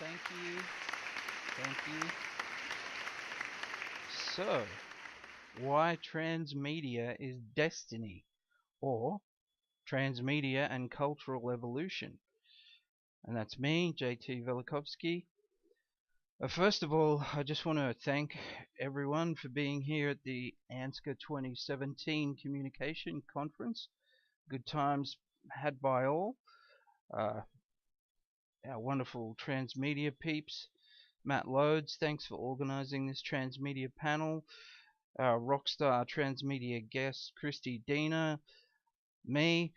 Thank you. Thank you. So, why transmedia is destiny, or transmedia and cultural evolution. And that's me, JT Velikovsky. First of all, I just want to thank everyone for being here at the ANZCA2017 Communication Conference. Good times had by all. Our wonderful transmedia peeps. Matt Loads, thanks for organising this transmedia panel. Our rockstar transmedia guest, Christy Diener. Me,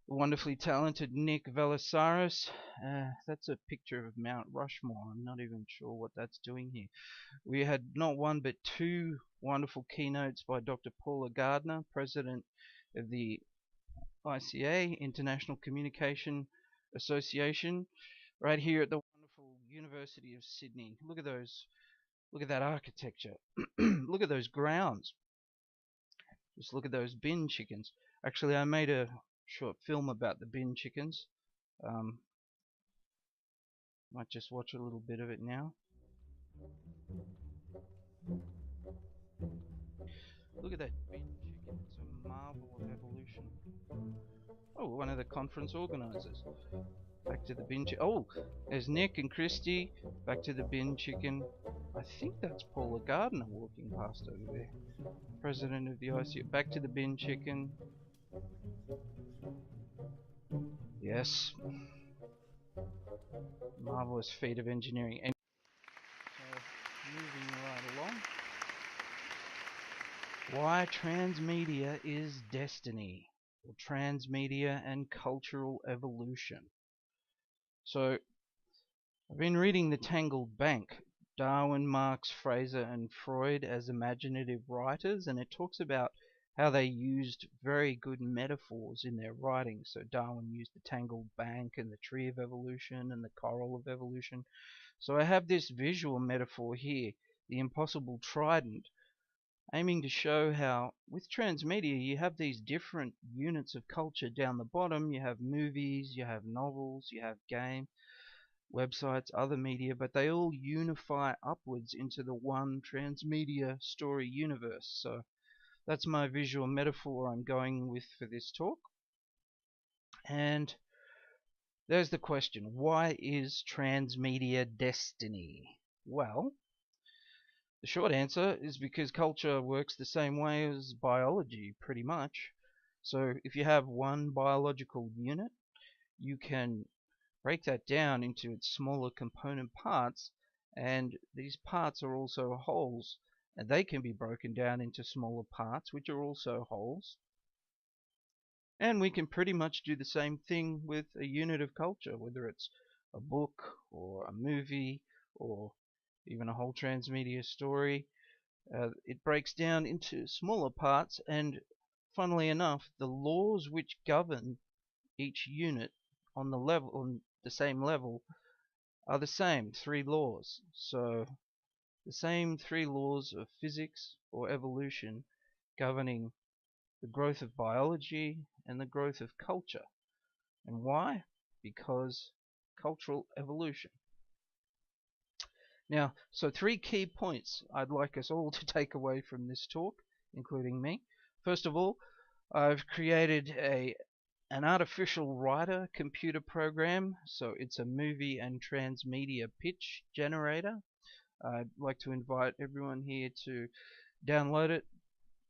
the wonderfully talented Nick Velisaris. That's a picture of Mount Rushmore. I'm not even sure what that's doing here. We had not one but two wonderful keynotes by Dr. Paula Gardner, President of the ICA, International Communication Association, right here at the wonderful University of Sydney. Look at those. Look at that architecture. Look at those grounds. Just look at those bin chickens. Actually, I made a short film about the bin chickens. Might just watch a little bit of it now. Look at that bin chicken. It's a marvel of evolution. Oh, one of the conference organizers. Back to the bin chicken. Oh, there's Nick and Christy. Back to the bin chicken. I think that's Paula Gardner walking past over there. President of the ICA. Back to the bin chicken. Yes. Marvelous feat of engineering. And moving right along. Why transmedia is destiny, or transmedia and cultural evolution. So, I've been reading The Tangled Bank, Darwin, Marx, Fraser and Freud as imaginative writers, and it talks about how they used very good metaphors in their writing. So Darwin used the tangled bank and the tree of evolution and the coral of evolution. So I have this visual metaphor here, the impossible trident, aiming to show how with transmedia you have these different units of culture down the bottom. You have movies, you have novels, you have games, websites, other media, but they all unify upwards into the one transmedia story universe. So that's my visual metaphor I'm going with for this talk. And there's the question, why is transmedia destiny? Well, the short answer is because culture works the same way as biology, pretty much. So if you have one biological unit, you can break that down into its smaller component parts, and these parts are also wholes, and they can be broken down into smaller parts, which are also wholes. And we can pretty much do the same thing with a unit of culture, whether it's a book or a movie or even a whole transmedia story. It breaks down into smaller parts, and funnily enough, the laws which govern each unit on the same level are the same, three laws. So the same three laws of physics or evolution governing the growth of biology and the growth of culture. And why? Because cultural evolution. Now, so three key points I'd like us all to take away from this talk, including me. First of all, I've created an artificial writer computer program, so it's a movie and transmedia pitch generator. I'd like to invite everyone here to download it.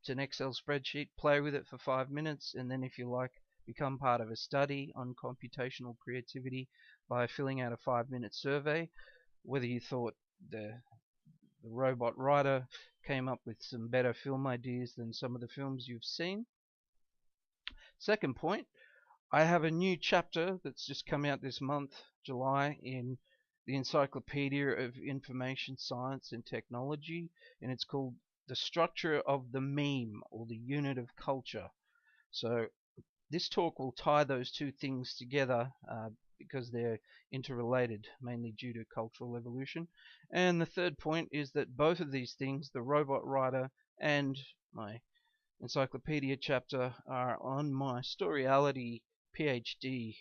It's an Excel spreadsheet, play with it for 5 minutes, and then if you like, become part of a study on computational creativity by filling out a 5-minute survey, whether you thought the robot writer came up with some better film ideas than some of the films you've seen. Second point, I have a new chapter that's just come out this month, July, in the Encyclopedia of Information Science and Technology, and it's called The Structure of the Meme, or the Unit of Culture. So this talk will tie those two things together because they're interrelated, mainly due to cultural evolution. And the third point is that both of these things, the robot writer and my encyclopedia chapter, are on my StoryAlity PhD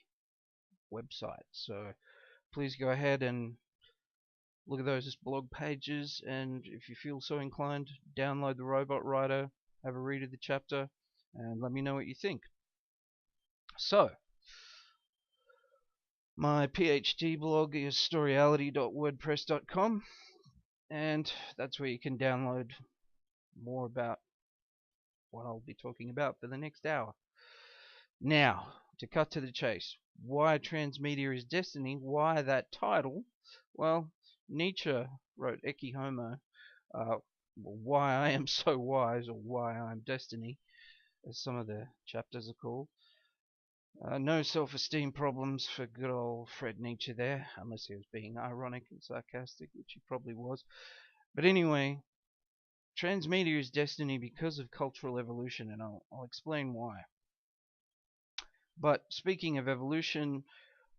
website. So please go ahead and look at those blog pages, and if you feel so inclined, download the Robot Writer, have a read of the chapter, and let me know what you think. So, my PhD blog is StoryAlity.wordpress.com, and that's where you can download more about what I'll be talking about for the next hour. Now, to cut to the chase, why Transmedia is Destiny, why that title? Well, Nietzsche wrote Ecce Homo, why I am so wise, or why I'm destiny, as some of the chapters are called. No self-esteem problems for good old Fred Nietzsche there, unless he was being ironic and sarcastic, which he probably was. But anyway, Transmedia is Destiny because of cultural evolution, and I'll explain why. But speaking of evolution,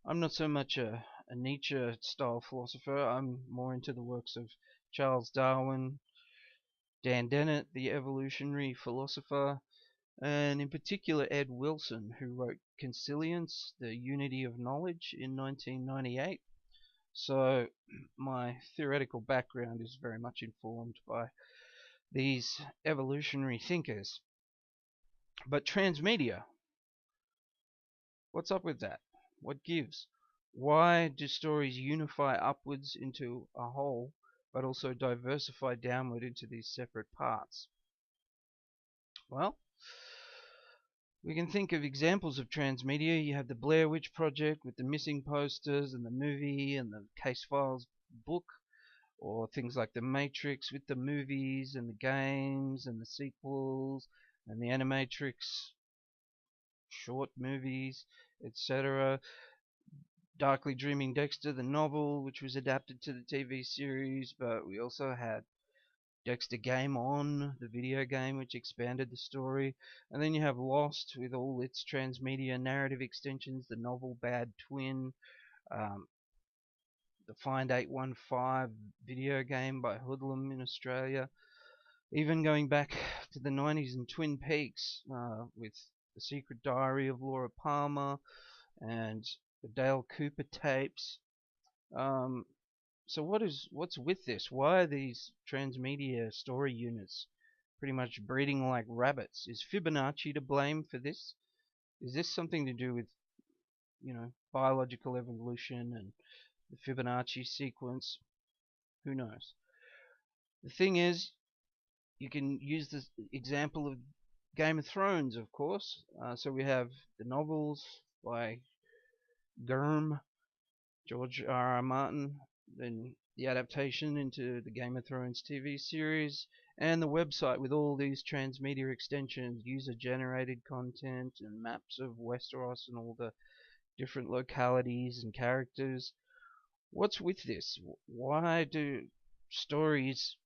I'm not so much a Nietzsche-style philosopher. I'm more into the works of Charles Darwin, Dan Dennett, the evolutionary philosopher, and in particular Ed Wilson, who wrote Consilience, the Unity of Knowledge, in 1998. So my theoretical background is very much informed by these evolutionary thinkers. But Transmedia, what's up with that? What gives? Why do stories unify upwards into a whole, but also diversify downward into these separate parts? Well, we can think of examples of Transmedia. You have the Blair Witch Project with the missing posters and the movie and the Case Files book, or things like The Matrix with the movies and the games and the sequels and the Animatrix short movies, etc. Darkly Dreaming Dexter, the novel, which was adapted to the TV series, but we also had Dexter Game On, the video game, which expanded the story. And then you have Lost with all its transmedia narrative extensions, the novel Bad Twin, the Find 815 video game by Hoodlum in Australia. Even going back to the 90s and Twin Peaks with The Secret Diary of Laura Palmer and the Dale Cooper tapes. So what's with this? Why are these transmedia story units pretty much breeding like rabbits? Is Fibonacci to blame for this? Is this something to do with, biological evolution and the Fibonacci sequence? Who knows? The thing is, you can use the example of Game of Thrones, of course. So we have the novels by Germ, George R.R. Martin, then the adaptation into the Game of Thrones TV series, and the website with all these transmedia extensions, user-generated content and maps of Westeros and all the different localities and characters. What's with this? Why do stories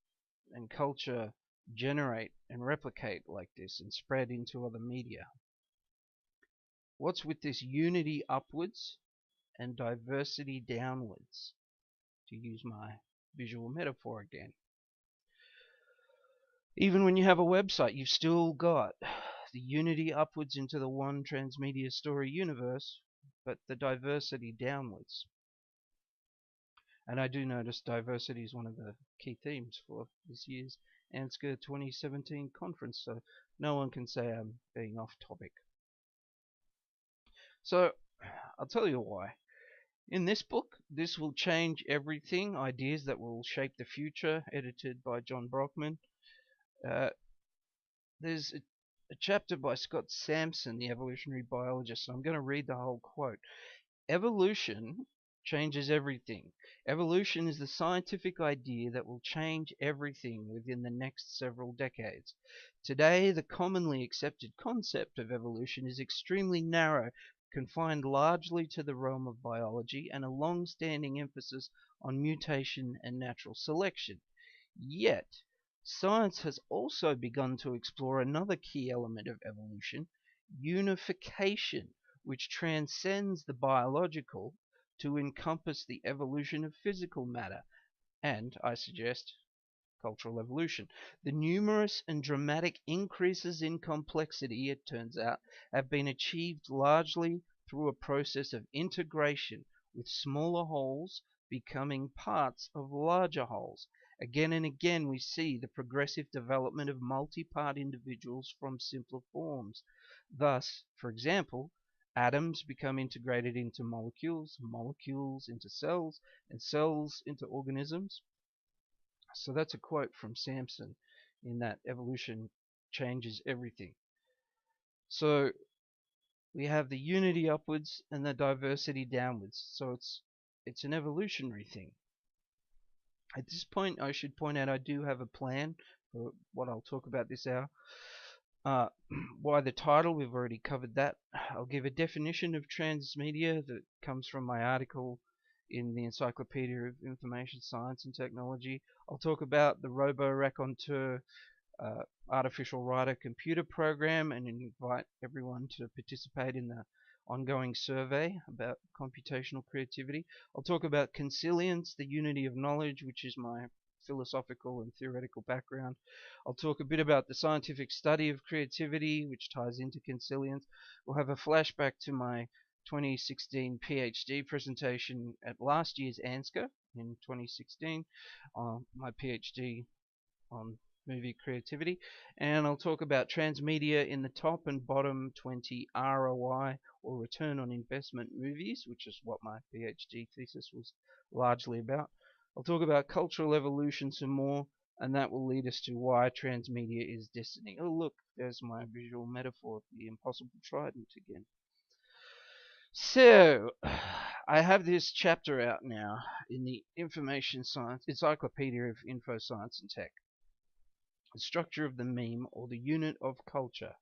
and culture generate and replicate like this and spread into other media? What's with this unity upwards and diversity downwards, to use my visual metaphor again? Even when you have a website, you've still got the unity upwards into the one transmedia story universe, but the diversity downwards. And I do notice diversity is one of the key themes for this year's ANZCA2017 conference, so no one can say I'm being off topic. So, I'll tell you why. In this book, This Will Change Everything, Ideas That Will Shape the Future, edited by John Brockman, there's a chapter by Scott Sampson, the evolutionary biologist, and I'm going to read the whole quote. Evolution changes everything. Evolution is the scientific idea that will change everything within the next several decades. Today, the commonly accepted concept of evolution is extremely narrow, confined largely to the realm of biology, and a long-standing emphasis on mutation and natural selection. Yet, science has also begun to explore another key element of evolution, unification, which transcends the biological to encompass the evolution of physical matter, and, I suggest, cultural evolution. The numerous and dramatic increases in complexity, it turns out, have been achieved largely through a process of integration with smaller wholes becoming parts of larger wholes. Again and again we see the progressive development of multi-part individuals from simpler forms. Thus, for example, atoms become integrated into molecules, molecules into cells, and cells into organisms. So that's a quote from Sampson in that evolution changes everything. So we have the unity upwards and the diversity downwards. So it's an evolutionary thing. At this point, I should point out I do have a plan for what I'll talk about this hour. Why the title? We've already covered that. I'll give a definition of transmedia that comes from my article in the Encyclopedia of Information Science and Technology. I'll talk about the Robo-Raconteur artificial writer computer program and invite everyone to participate in the ongoing survey about computational creativity. I'll talk about Consilience, the unity of knowledge, which is my philosophical and theoretical background. I'll talk a bit about the scientific study of creativity, which ties into Consilience. We'll have a flashback to my 2016 PhD presentation at last year's ANZCA in 2016, my PhD on movie creativity, and I'll talk about transmedia in the top and bottom 20 ROI or return on investment movies, which is what my PhD thesis was largely about. I'll talk about cultural evolution some more, and that will lead us to why transmedia is destiny. Oh look, there's my visual metaphor, the impossible trident again. So, I have this chapter out now in the Information Science Encyclopedia of Info Science and Tech. The structure of the meme, or the unit of culture.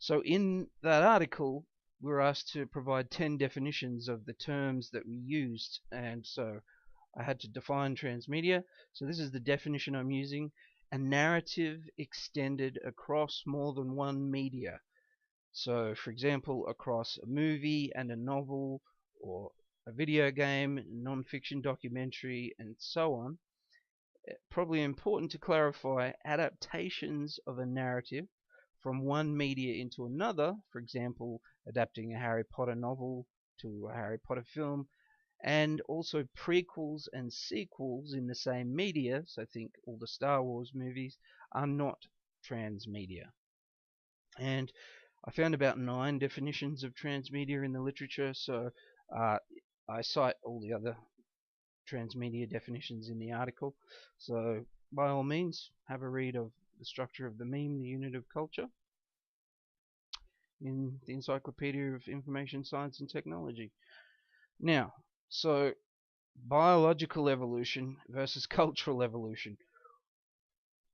So in that article, we were asked to provide 10 definitions of the terms that we used, and so I had to define transmedia. So this is the definition I'm using: a narrative extended across more than one media. So, for example, across a movie and a novel, or a video game, a non-fiction documentary, and so on. Probably important to clarify, adaptations of a narrative from one media into another, for example, adapting a Harry Potter novel to a Harry Potter film, and also prequels and sequels in the same media, so think all the Star Wars movies, are not transmedia. And I found about 9 definitions of transmedia in the literature, so I cite all the other transmedia definitions in the article. So by all means, have a read of the structure of the meme, the unit of culture, in the Encyclopedia of Information Science and Technology. Now, so biological evolution versus cultural evolution.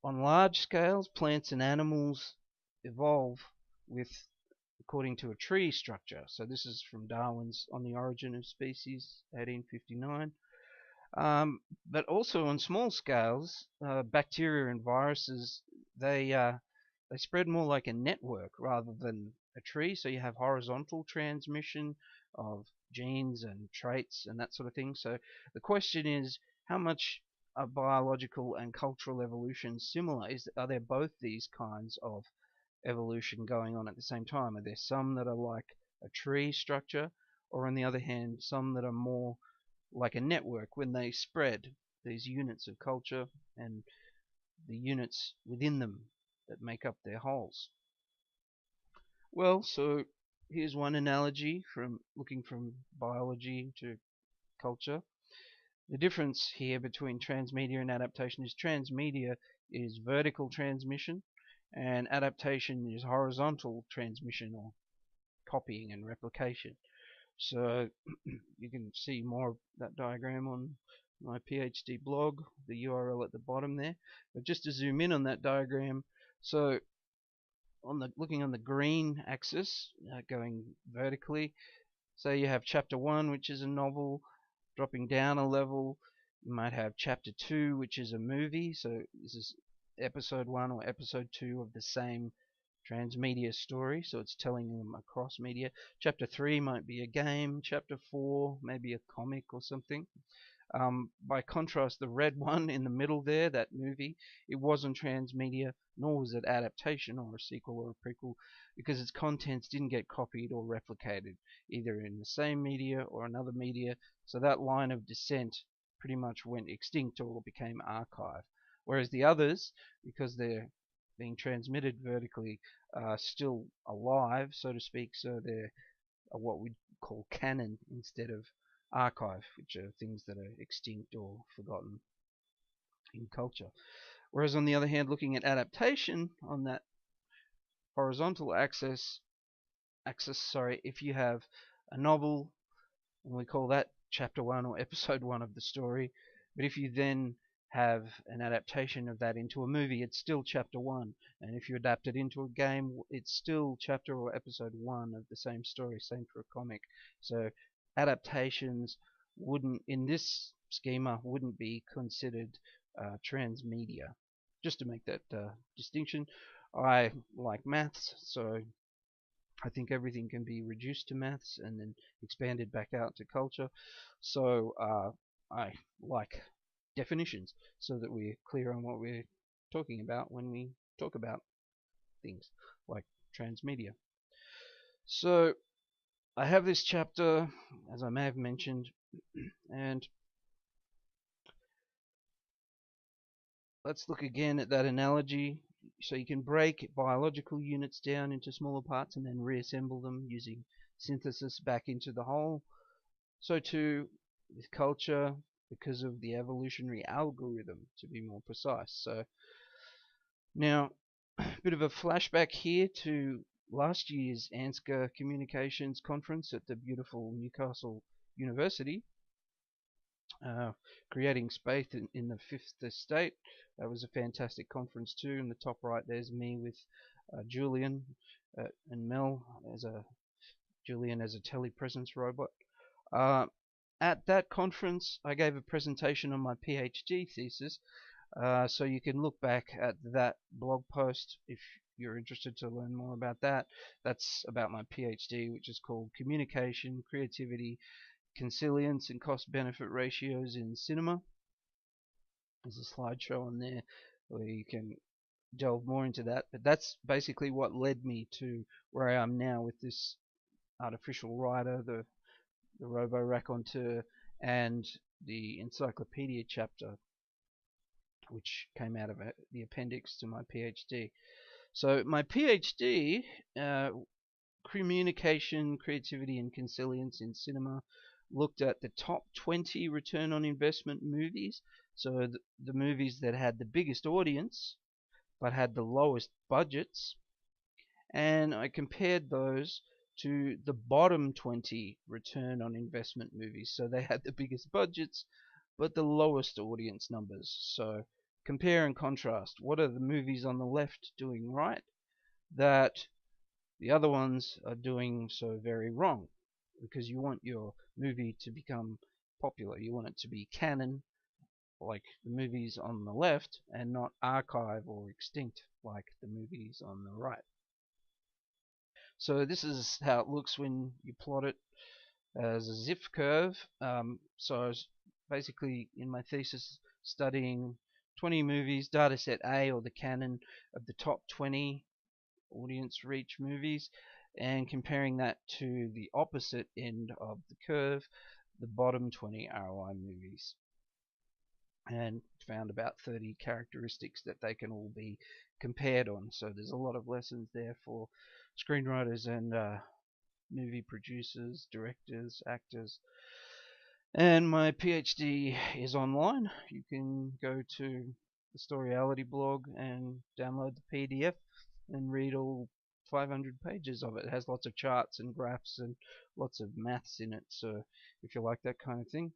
On large scales, plants and animals evolve with according to a tree structure. So this is from Darwin's On the Origin of Species, 1859. But also on small scales, bacteria and viruses, they spread more like a network rather than a tree. So you have horizontal transmission of genes and traits and that sort of thing. So the question is, how much are biological and cultural evolution similar? Are there both these kinds of evolution going on at the same time? Are there some that are like a tree structure, or on the other hand, some that are more like a network when they spread, these units of culture and the units within them that make up their wholes? Well, so here's one analogy from looking from biology to culture. The difference here between transmedia and adaptation is transmedia is vertical transmission and adaptation is horizontal transmission, or copying and replication. So you can see more of that diagram on my PhD blog, the URL at the bottom there. But just to zoom in on that diagram, so looking on the green axis, going vertically, so you have chapter 1, which is a novel. Dropping down a level, you might have chapter 2, which is a movie. So this is episode 1 or episode 2 of the same transmedia story, so it's telling them across media. Chapter 3 might be a game, chapter 4 maybe a comic or something. By contrast, the red one in the middle there, that movie, it wasn't transmedia, nor was it adaptation or a sequel or a prequel, because its contents didn't get copied or replicated, either in the same media or another media, so that line of descent pretty much went extinct or became archive. Whereas the others, because they're being transmitted vertically, are still alive, so to speak, so they're what we call canon instead of archive, which are things that are extinct or forgotten in culture. Whereas on the other hand, looking at adaptation on that horizontal axis, if you have a novel, and we call that chapter 1 or episode 1 of the story, but if you then have an adaptation of that into a movie, it's still chapter 1, and if you adapt it into a game, it's still chapter or episode 1 of the same story. Same for a comic. So adaptations wouldn't, in this schema, wouldn't be considered transmedia. Just to make that distinction. I like maths, so I think everything can be reduced to maths and then expanded back out to culture. So I like definitions so that we're clear on what we're talking about when we talk about things like transmedia. So I have this chapter, as I may have mentioned, and let's look again at that analogy. So you can break biological units down into smaller parts and then reassemble them using synthesis back into the whole. So too with culture, because of the evolutionary algorithm, to be more precise. So now, a bit of a flashback here to last year's ANZCA Communications conference at the beautiful Newcastle University, creating space in the fifth estate. That was a fantastic conference too. In the top right, there's me with Julian and Mel as Julian as a telepresence robot. At that conference, I gave a presentation on my PhD thesis, so you can look back at that blog post if you're interested to learn more about that. That's about my PhD, which is called Communication, Creativity, Consilience, and Cost-Benefit Ratios in Cinema. There's a slideshow on there where you can delve more into that, but that's basically what led me to where I am now with this artificial writer, the Robo-Raconteur, and the encyclopedia chapter, which came out of the appendix to my PhD. So my PhD, Communication, Creativity, and Consilience in Cinema, looked at the top 20 return on investment movies. So the movies that had the biggest audience but had the lowest budgets, and I compared those to the bottom 20 return on investment movies. So they had the biggest budgets but the lowest audience numbers. So compare and contrast. What are the movies on the left doing right that the other ones are doing so very wrong? Because you want your movie to become popular. You want it to be canon, like the movies on the left, and not archive or extinct like the movies on the right. So this is how it looks when you plot it as a zip curve. So I was basically in my thesis studying 20 movies, dataset A, or the canon of the top 20 audience reach movies, and comparing that to the opposite end of the curve, the bottom 20 ROI movies, and found about 30 characteristics that they can all be compared on. So there's a lot of lessons there for screenwriters and movie producers, directors, actors. And my PhD is online. You can go to the StoryAlity blog and download the PDF and read all 500 pages of it. It has lots of charts and graphs and lots of maths in it, so if you like that kind of thing.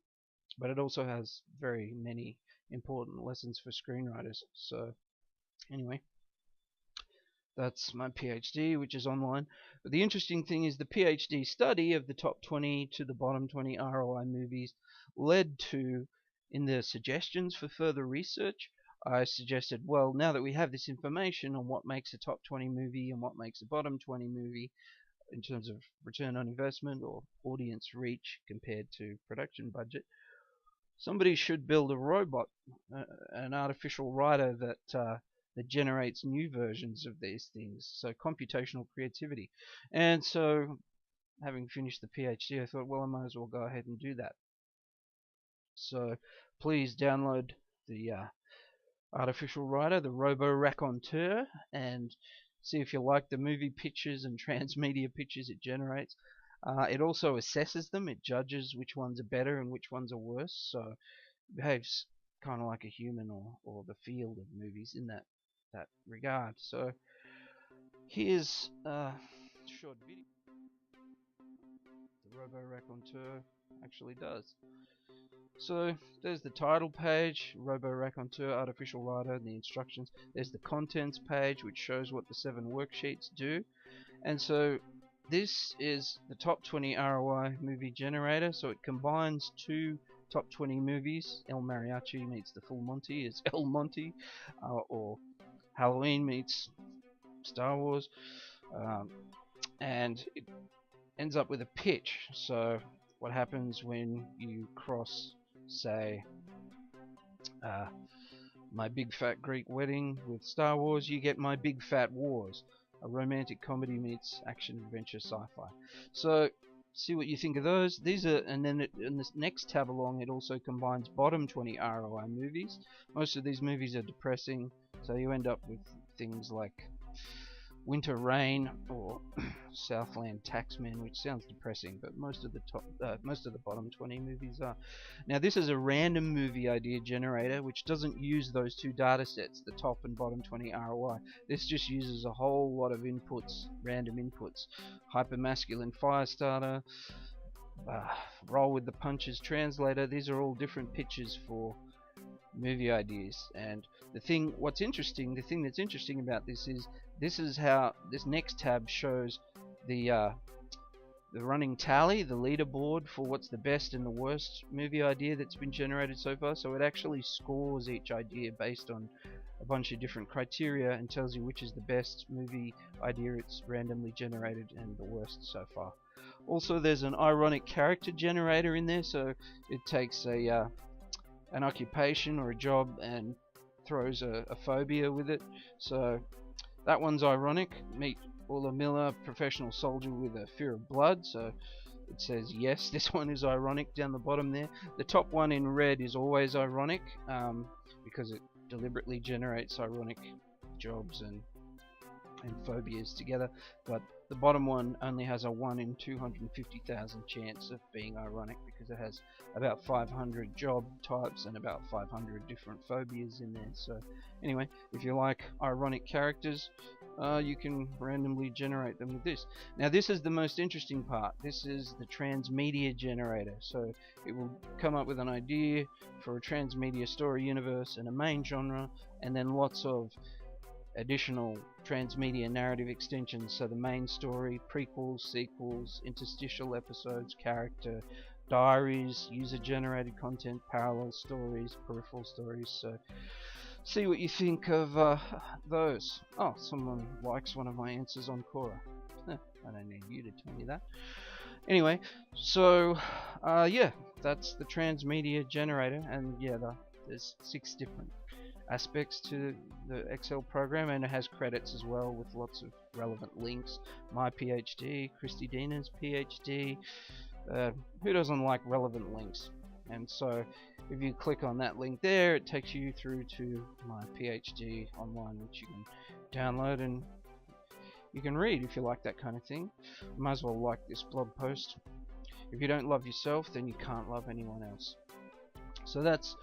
But it also has very many important lessons for screenwriters. So anyway, that's my PhD, which is online. But the interesting thing is the PhD study of the top 20 to the bottom 20 ROI movies led to, in the suggestions for further research, I suggested, well, now that we have this information on what makes a top 20 movie and what makes a bottom 20 movie in terms of return on investment or audience reach compared to production budget, Somebody should build a robot, an artificial writer that generates new versions of these things. So computational creativity. And so, having finished the PhD, I thought, well, I might as well go ahead and do that. So please download the artificial writer, the Robo-Raconteur, and see if you like the movie pictures and transmedia pictures it generates. It also assesses them. It judges which ones are better and which ones are worse. So it behaves kind of like a human or the field of movies in that regard. So here's a short video the Robo-Raconteur actually does. So there's the title page, Robo-Raconteur, artificial writer, and the instructions. There's the contents page, which shows what the 7 worksheets do. And so this is the top 20 ROI movie generator. So it combines 2 top 20 movies. El Mariachi meets the Full Monty is El Monty, or Halloween meets Star Wars, and it ends up with a pitch. So what happens when you cross, say, My Big Fat Greek Wedding with Star Wars? You get My Big Fat Wars, a romantic comedy meets action adventure sci-fi. So see what you think of those. These are, and then in this next tab along, it also combines bottom 20 ROI movies. Most of these movies are depressing, so you end up with things like Winter Rain or Southland Taxman, which sounds depressing, but most of the bottom 20 movies are. Now this is a random movie idea generator, which doesn't use those 2 data sets, the top and bottom 20 ROI. This just uses a whole lot of inputs, random inputs. Hypermasculine Firestarter, Roll with the Punches Translator. These are all different pitches for movie ideas. And the thing that's interesting about this is how this next tab shows the running tally, the leaderboard for what's the best and the worst movie idea that's been generated so far. So it actually scores each idea based on a bunch of different criteria and tells you which is the best movie idea it's randomly generated and the worst so far. Also, there's an ironic character generator in there, so it takes an occupation or a job and throws a phobia with it. So that one's ironic. Meet Ulla Miller, professional soldier with a fear of blood. So it says yes, this one is ironic down the bottom there. The top one in red is always ironic because it deliberately generates ironic jobs and phobias together. But the bottom one only has a 1 in 250,000 chance of being ironic because it has about 500 job types and about 500 different phobias in there. So anyway, if you like ironic characters, you can randomly generate them with this. Now this is the most interesting part. This is the transmedia generator. So it will come up with an idea for a transmedia story universe and a main genre, and then lots of additional transmedia narrative extensions. So the main story, prequels, sequels, interstitial episodes, character, diaries, user-generated content, parallel stories, peripheral stories. So see what you think of those. Oh, someone likes one of my answers on Quora. I don't need you to tell me that. Anyway, so yeah, that's the transmedia generator, and yeah, there's 6 different aspects to the Excel program, and it has credits as well with lots of relevant links. My PhD, Christy Dina's PhD. Who doesn't like relevant links? And so if you click on that link there, it takes you through to my PhD online, which you can download and you can read if you like that kind of thing. Might as well like this blog post. If you don't love yourself, then you can't love anyone else. So that's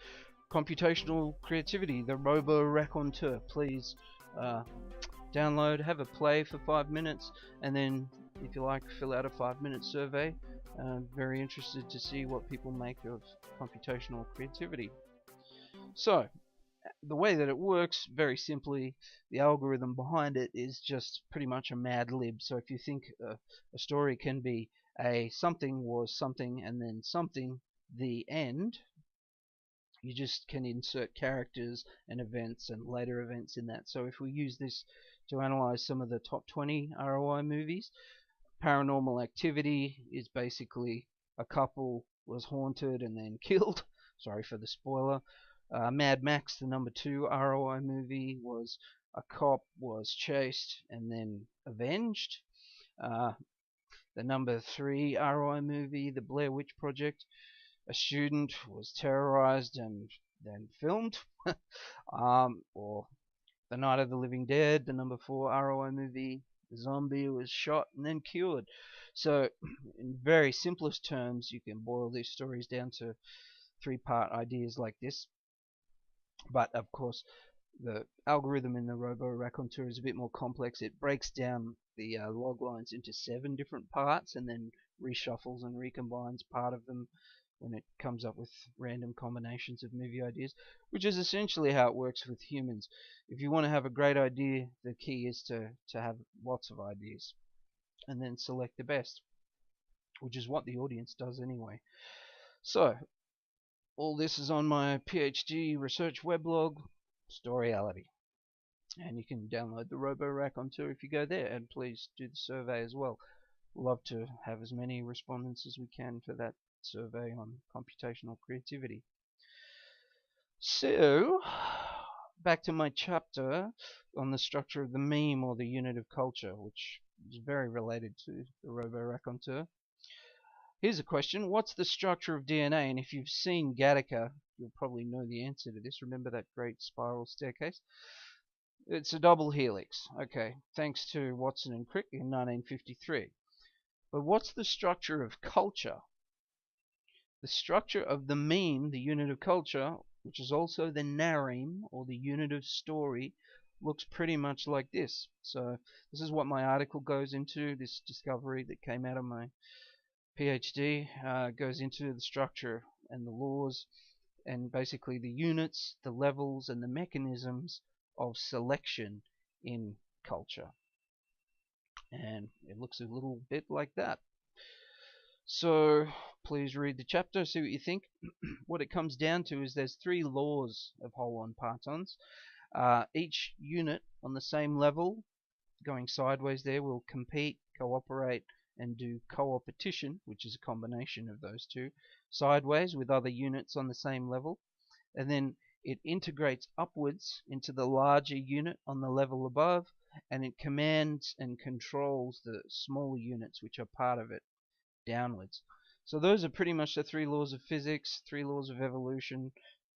computational creativity, the Robo-Raconteur. Please download, have a play for 5 minutes, and then if you like, fill out a 5-minute survey. Very interested to see what people make of computational creativity. So the way that it works, very simply, the algorithm behind it is just pretty much a Mad Lib. So if you think a story can be a something was something and then something, the end, you just can insert characters and events and later events in that. So if we use this to analyze some of the top 20 ROI movies, Paranormal Activity is basically a couple was haunted and then killed. Sorry for the spoiler. Mad Max, the number 2 ROI movie, was a cop was chased and then avenged. The number 3 ROI movie, The Blair Witch Project, a student was terrorized and then filmed. Or The Night of the Living Dead, the number 4 ROI movie, the zombie was shot and then cured. So, in very simplest terms, you can boil these stories down to 3-part ideas like this. But of course, the algorithm in the Robo-Raconteur is a bit more complex. It breaks down the log lines into 7 different parts and then reshuffles and recombines part of them when it comes up with random combinations of movie ideas, which is essentially how it works with humans. If you want to have a great idea, the key is to have lots of ideas and then select the best, which is what the audience does anyway. So, all this is on my PhD research weblog, StoryAlity. And you can download the Robo-Raconteur if you go there, and please do the survey as well. We'd love to have as many respondents as we can for that survey on computational creativity. So, back to my chapter on the structure of the meme or the unit of culture, which is very related to the Robo-Raconteur. Here's a question. What's the structure of DNA? And if you've seen Gattaca, you'll probably know the answer to this. Remember that great spiral staircase? It's a double helix. Okay, thanks to Watson and Crick in 1953. But what's the structure of culture? The structure of the meme, the unit of culture, which is also the narreme, or the unit of story, looks pretty much like this. So this is what my article goes into, this discovery that came out of my PhD, goes into the structure and the laws and basically the units, the levels, and the mechanisms of selection in culture. And it looks a little bit like that. So please read the chapter, see what you think. What it comes down to is there's 3 laws of holon partons. Each unit on the same level, going sideways there, will compete, cooperate, and do co-opetition, which is a combination of those two, sideways with other units on the same level. And then it integrates upwards into the larger unit on the level above, and it commands and controls the smaller units which are part of it downwards. So those are pretty much the 3 laws of physics, 3 laws of evolution,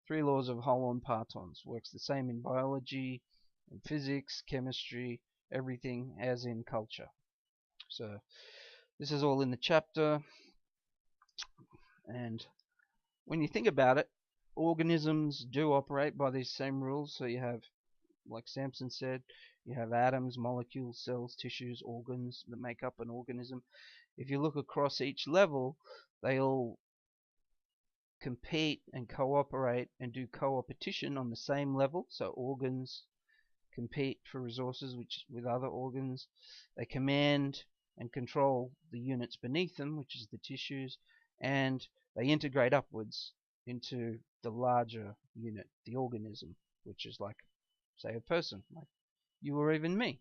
3 laws of holon partons. Works the same in biology, in physics, chemistry, everything as in culture. So this is all in the chapter, and when you think about it, organisms do operate by these same rules. So you have, like Sampson said, you have atoms, molecules, cells, tissues, organs that make up an organism. If you look across each level, they all compete and cooperate and do co-opetition on the same level. So organs compete for resources with other organs. They command and control the units beneath them, which is the tissues, and they integrate upwards into the larger unit, the organism, which is like, say, a person, like you or even me.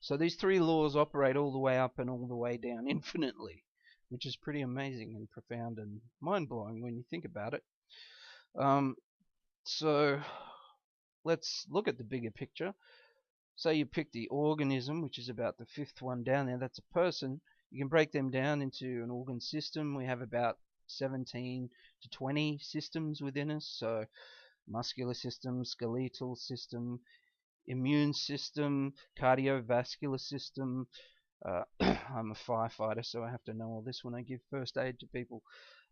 So these 3 laws operate all the way up and all the way down infinitely, which is pretty amazing and profound and mind-blowing when you think about it. So let's look at the bigger picture. Say you pick the organism, which is about the 5th one down there, that's a person. You can break them down into an organ system. We have about 17 to 20 systems within us. So muscular system, skeletal system, immune system, cardiovascular system. I'm a firefighter, so I have to know all this when I give first aid to people.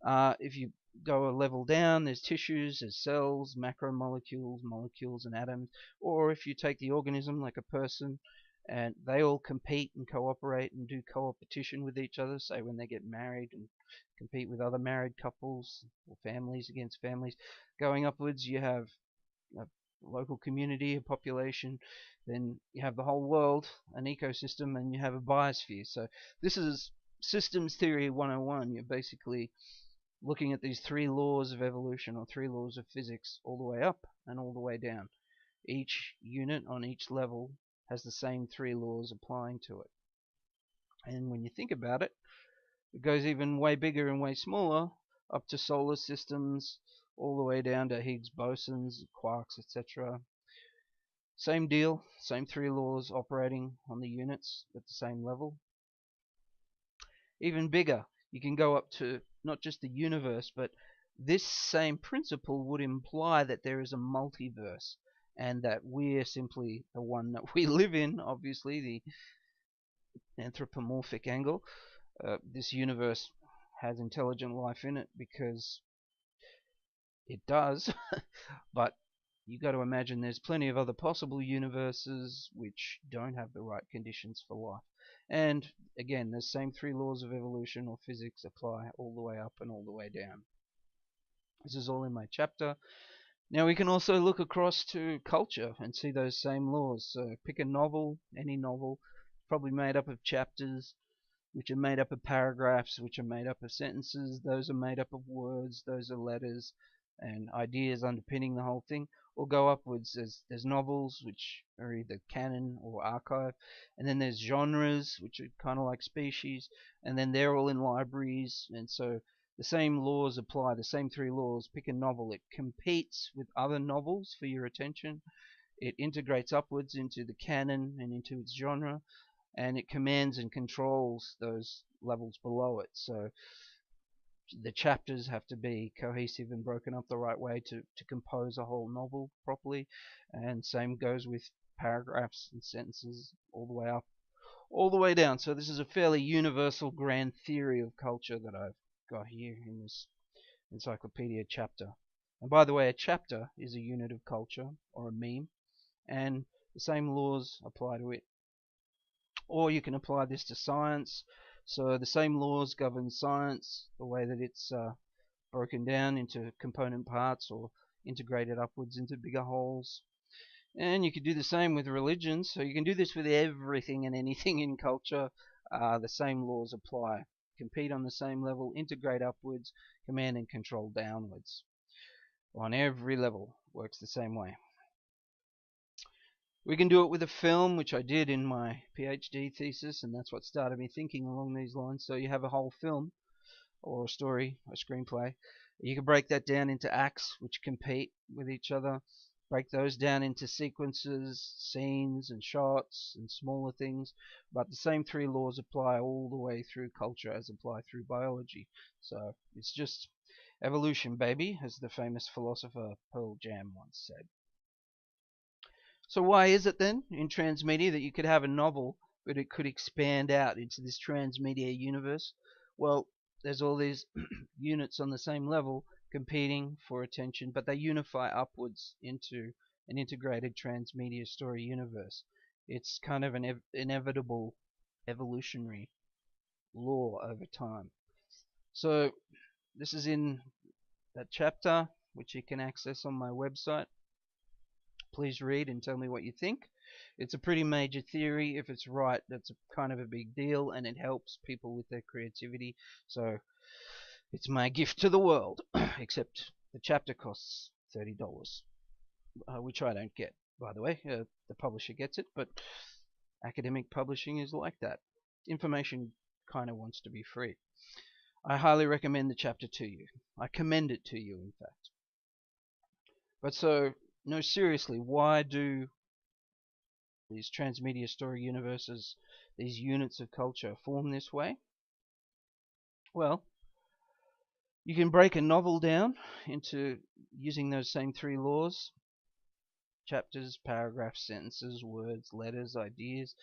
If you go a level down, there's tissues, there's cells, macromolecules, molecules, and atoms. Or if you take the organism like a person, and they all compete and cooperate and do co-opetition with each other, say when they get married and compete with other married couples or families against families. Going upwards, you have a local community, a population, then you have the whole world, an ecosystem, and you have a biosphere. So this is systems theory 101. You're basically looking at these 3 laws of evolution or 3 laws of physics all the way up and all the way down. Each unit on each level has the same 3 laws applying to it. And when you think about it, it goes even way bigger and way smaller. up to solar systems, all the way down to Higgs bosons, quarks, etc. Same deal, same three laws operating on the units at the same level. Even bigger, you can go up to not just the universe, but this same principle would imply that there is a multiverse, and that we're simply the one that we live in, obviously, the anthropomorphic angle. This universe has intelligent life in it because it does, but you got to imagine there's plenty of other possible universes which don't have the right conditions for life. And again, the same three laws of evolution or physics apply all the way up and all the way down. This is all in my chapter. Now we can also look across to culture and see those same laws. So pick a novel, any novel, probably made up of chapters, which are made up of paragraphs, which are made up of sentences. Those are made up of words, those are letters and ideas underpinning the whole thing. Or go upwards, there's novels, which are either canon or archive, and then there's genres, which are kind of like species, and then they're all in libraries, and so the same laws apply, the same three laws. Pick a novel, it competes with other novels for your attention, it integrates upwards into the canon and into its genre, and it commands and controls those levels below it. So the chapters have to be cohesive and broken up the right way to compose a whole novel properly, and same goes with paragraphs and sentences all the way up, all the way down. So this is a fairly universal grand theory of culture that I've got here in this encyclopedia chapter. And by the way, a chapter is a unit of culture or a meme, and the same laws apply to it. Or you can apply this to science. So the same laws govern science, the way that it's broken down into component parts or integrated upwards into bigger wholes. And you could do the same with religion. So you can do this with everything and anything in culture. The same laws apply. Compete on the same level, integrate upwards, command and control downwards. On every level, works the same way. We can do it with a film, which I did in my PhD thesis, and that's what started me thinking along these lines. So you have a whole film, or a story, a screenplay. You can break that down into acts, which compete with each other. Break those down into sequences, scenes, and shots, and smaller things. But the same three laws apply all the way through culture as apply through biology. So it's just evolution, baby, as the famous philosopher Pearl Jam once said. So why is it then in transmedia that you could have a novel, but it could expand out into this transmedia universe? Well, there's all these units on the same level competing for attention, but they unify upwards into an integrated transmedia story universe. It's kind of an inevitable evolutionary law over time. So this is in that chapter, which you can access on my website. Please read and tell me what you think. It's a pretty major theory. If it's right, that's kind of a big deal, and it helps people with their creativity. So it's my gift to the world, except the chapter costs $30, which I don't get, by the way. The publisher gets it, but academic publishing is like that. Information kind of wants to be free. I highly recommend the chapter to you. I commend it to you, in fact. But so, no, seriously, why do these transmedia story universes, these units of culture, form this way? Well, you can break a novel down into using those same three laws: chapters, paragraphs, sentences, words, letters, ideas.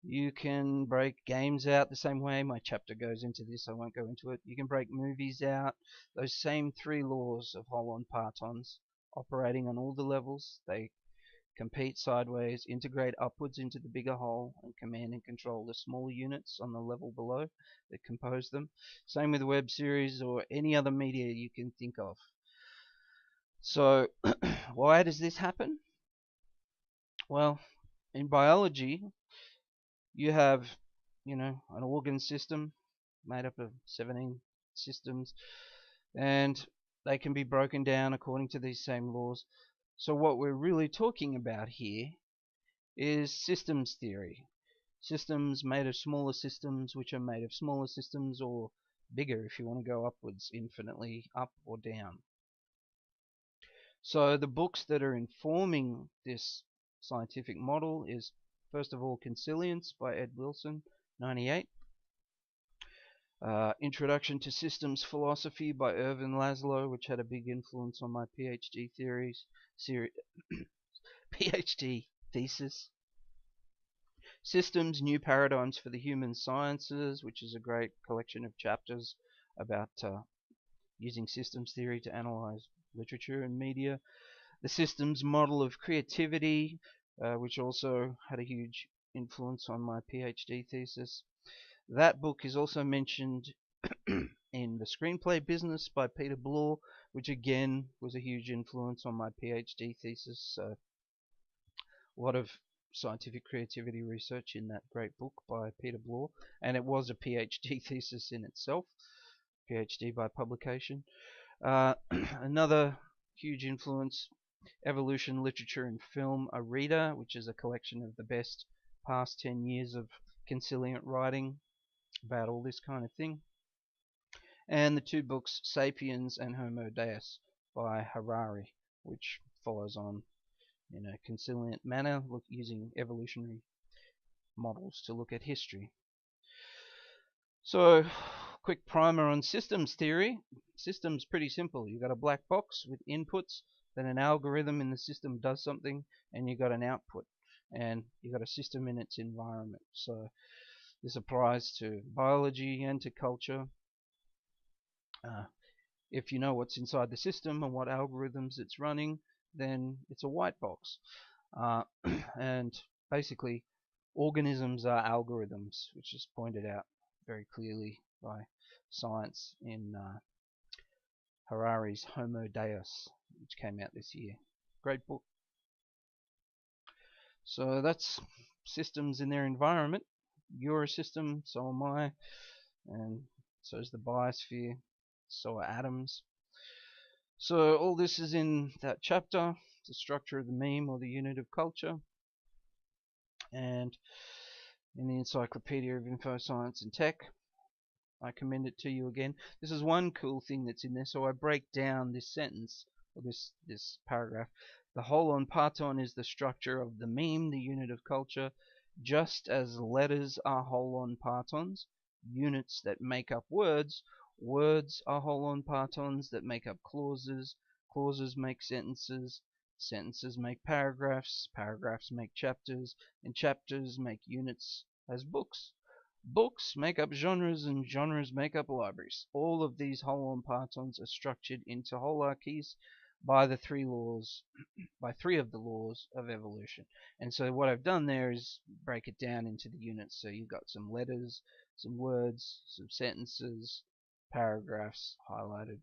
You can break games out the same way. My chapter goes into this, I won't go into it. You can break movies out. Those same three laws of holon partons operating on all the levels. They compete sideways, integrate upwards into the bigger whole, and command and control the smaller units on the level below that compose them. Same with web series or any other media you can think of. So why does this happen? Well, in biology, you have, an organ system made up of 17 systems, and they can be broken down according to these same laws. So what we're really talking about here is systems theory. Systems made of smaller systems, which are made of smaller systems, or bigger if you want to go upwards, infinitely up or down. So the books that are informing this scientific model is, first of all, Consilience by Ed Wilson, 98. Introduction to Systems Philosophy by Ervin Laszlo, which had a big influence on my PhD PhD thesis. Systems, New Paradigms for the Human Sciences, which is a great collection of chapters about using systems theory to analyze literature and media. The Systems Model of Creativity, which also had a huge influence on my PhD thesis. That book is also mentioned in The Screenplay Business by Peter Bloor, which again was a huge influence on my PhD thesis. So a lot of scientific creativity research in that great book by Peter Bloor, and it was a PhD thesis in itself, PhD by publication. Another huge influence, Evolution, Literature and Film, A Reader, which is a collection of the best past 10 years of consilient writing about all this kind of thing. And the two books, Sapiens and Homo Deus by Harari, which follows on in a consilient manner, using evolutionary models to look at history. So, quick primer on systems theory. Systems pretty simple. You've got a black box with inputs, then an algorithm in the system does something, and you've got an output, and you've got a system in its environment. So this applies to biology and to culture. If you know what's inside the system and what algorithms it's running, then it's a white box. And basically, organisms are algorithms, which is pointed out very clearly by science in Harari's Homo Deus, which came out this year. Great book. So that's systems in their environment. You're a system, so am I, and so is the biosphere, so are atoms. So all this is in that chapter, the structure of the meme or the unit of culture, and in the Encyclopedia of Info Science and Tech. I commend it to you again. This is one cool thing that's in there. So I break down this sentence, or this paragraph. The holon parton is the structure of the meme, the unit of culture, just as letters are holon partons, units that make up words. Words are holon partons that make up clauses. Clauses make sentences. Sentences make paragraphs. Paragraphs make chapters. And chapters make units as books. Books make up genres, and genres make up libraries. All of these holon partons are structured into holarchies by the three of the laws of evolution. And so what I've done there is break it down into the units. So you've got some letters, some words, some sentences, paragraphs highlighted,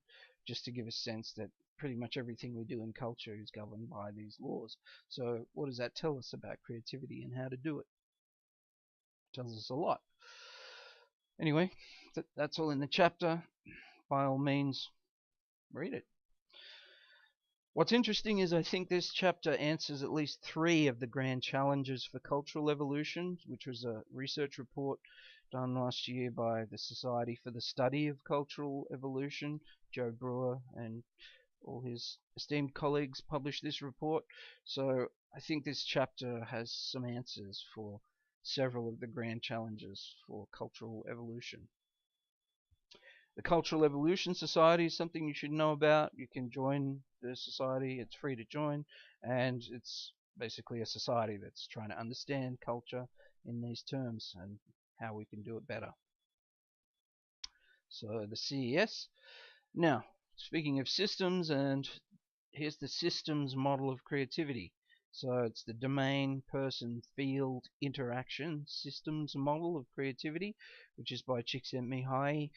just to give a sense that pretty much everything we do in culture is governed by these laws. So what does that tell us about creativity and how to do it? It tells us a lot. Anyway, that's all in the chapter. By all means, read it. What's interesting is I think this chapter answers at least 3 of the grand challenges for cultural evolution, which was a research report done last year by the Society for the Study of Cultural Evolution. Joe Brewer and all his esteemed colleagues published this report. So I think this chapter has some answers for several of the grand challenges for cultural evolution. The Cultural Evolution Society is something you should know about. You can join the society. It's free to join, and it's basically a society that's trying to understand culture in these terms and how we can do it better. So the CES. Now, speaking of systems, and here's the systems model of creativity. So it's the domain, person, field, interaction systems model of creativity, which is by Csikszentmihalyi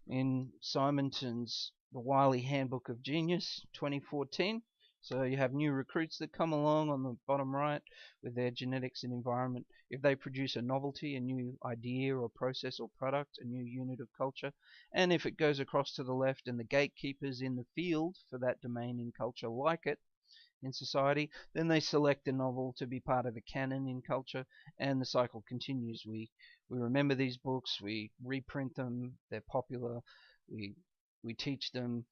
in Simonton's The Wiley Handbook of Genius, 2014. So you have new recruits that come along on the bottom right with their genetics and environment. If they produce a novelty, a new idea or process or product, a new unit of culture, and if it goes across to the left and the gatekeepers in the field for that domain in culture like it, in society. Then they select a novel to be part of the canon in culture, and the cycle continues. We remember these books, we reprint them, they're popular, we teach them,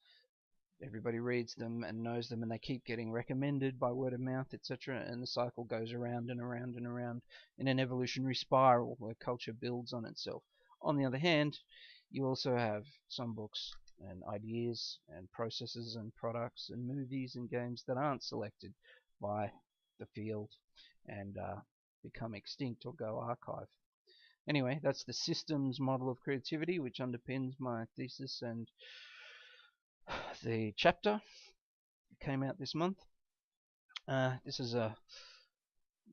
everybody reads them and knows them, and they keep getting recommended by word of mouth, etc. And the cycle goes around and around and around in an evolutionary spiral where culture builds on itself. On the other hand, you also have some books and ideas and processes and products and movies and games that aren't selected by the field and become extinct or go archive. Anyway, that's the systems model of creativity, which underpins my thesis and the chapter. It came out this month. This is a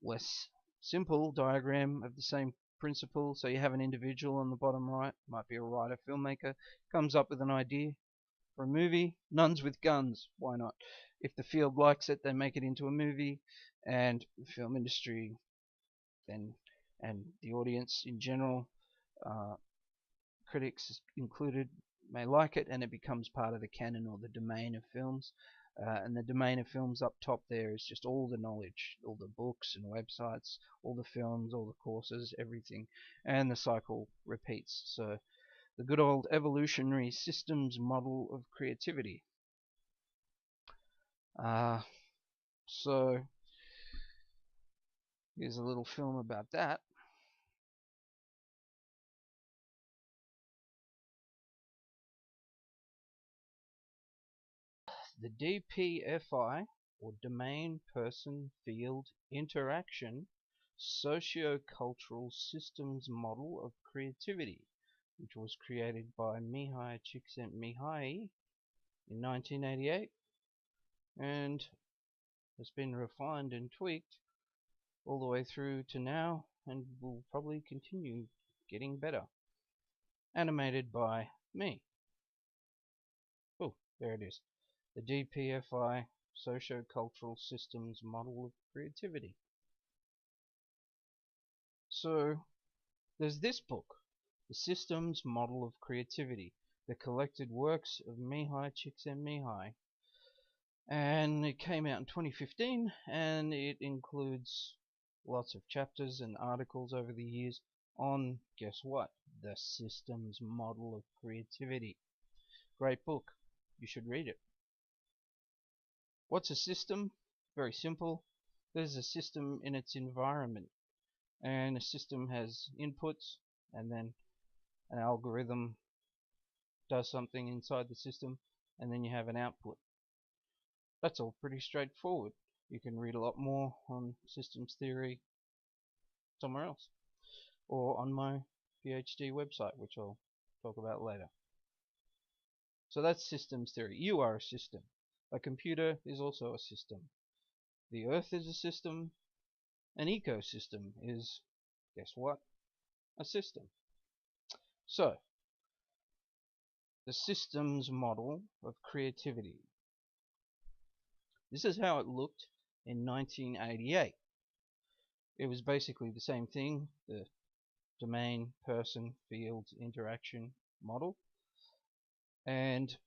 less simple diagram of the same principle. So you have an individual on the bottom right, might be a writer, filmmaker, comes up with an idea for a movie. Nuns with guns, why not? If the field likes it, they make it into a movie, and the film industry then, and the audience in general, critics included, may like it, and it becomes part of the canon or the domain of films. And the domain of films up top there is just all the knowledge, all the books and websites, all the films, all the courses, everything, and the cycle repeats. So the good old evolutionary systems model of creativity. So here's a little film about that. The DPFI, or Domain Person Field Interaction Socio-Cultural Systems Model of Creativity, which was created by Mihai Csikszentmihalyi in 1988 and has been refined and tweaked all the way through to now, and will probably continue getting better. Animated by me. Oh, there it is. The DPFI Socio-Cultural Systems Model of Creativity. So there's this book, The Systems Model of Creativity, the collected works of Mihai Csikszentmihalyi, and it came out in 2015, and it includes lots of chapters and articles over the years on, guess what, the systems model of creativity. Great book, you should read it. What's a system? Very simple. There's a system in its environment, and a system has inputs, and then an algorithm does something inside the system, and then you have an output. That's all pretty straightforward. You can read a lot more on systems theory somewhere else, or on my PhD website, which I'll talk about later. So that's systems theory. You are a system. A computer is also a system. The Earth is a system. An ecosystem is, guess what? A system. So, the systems model of creativity. This is how it looked in 1988. It was basically the same thing, the domain, person, field, interaction model. And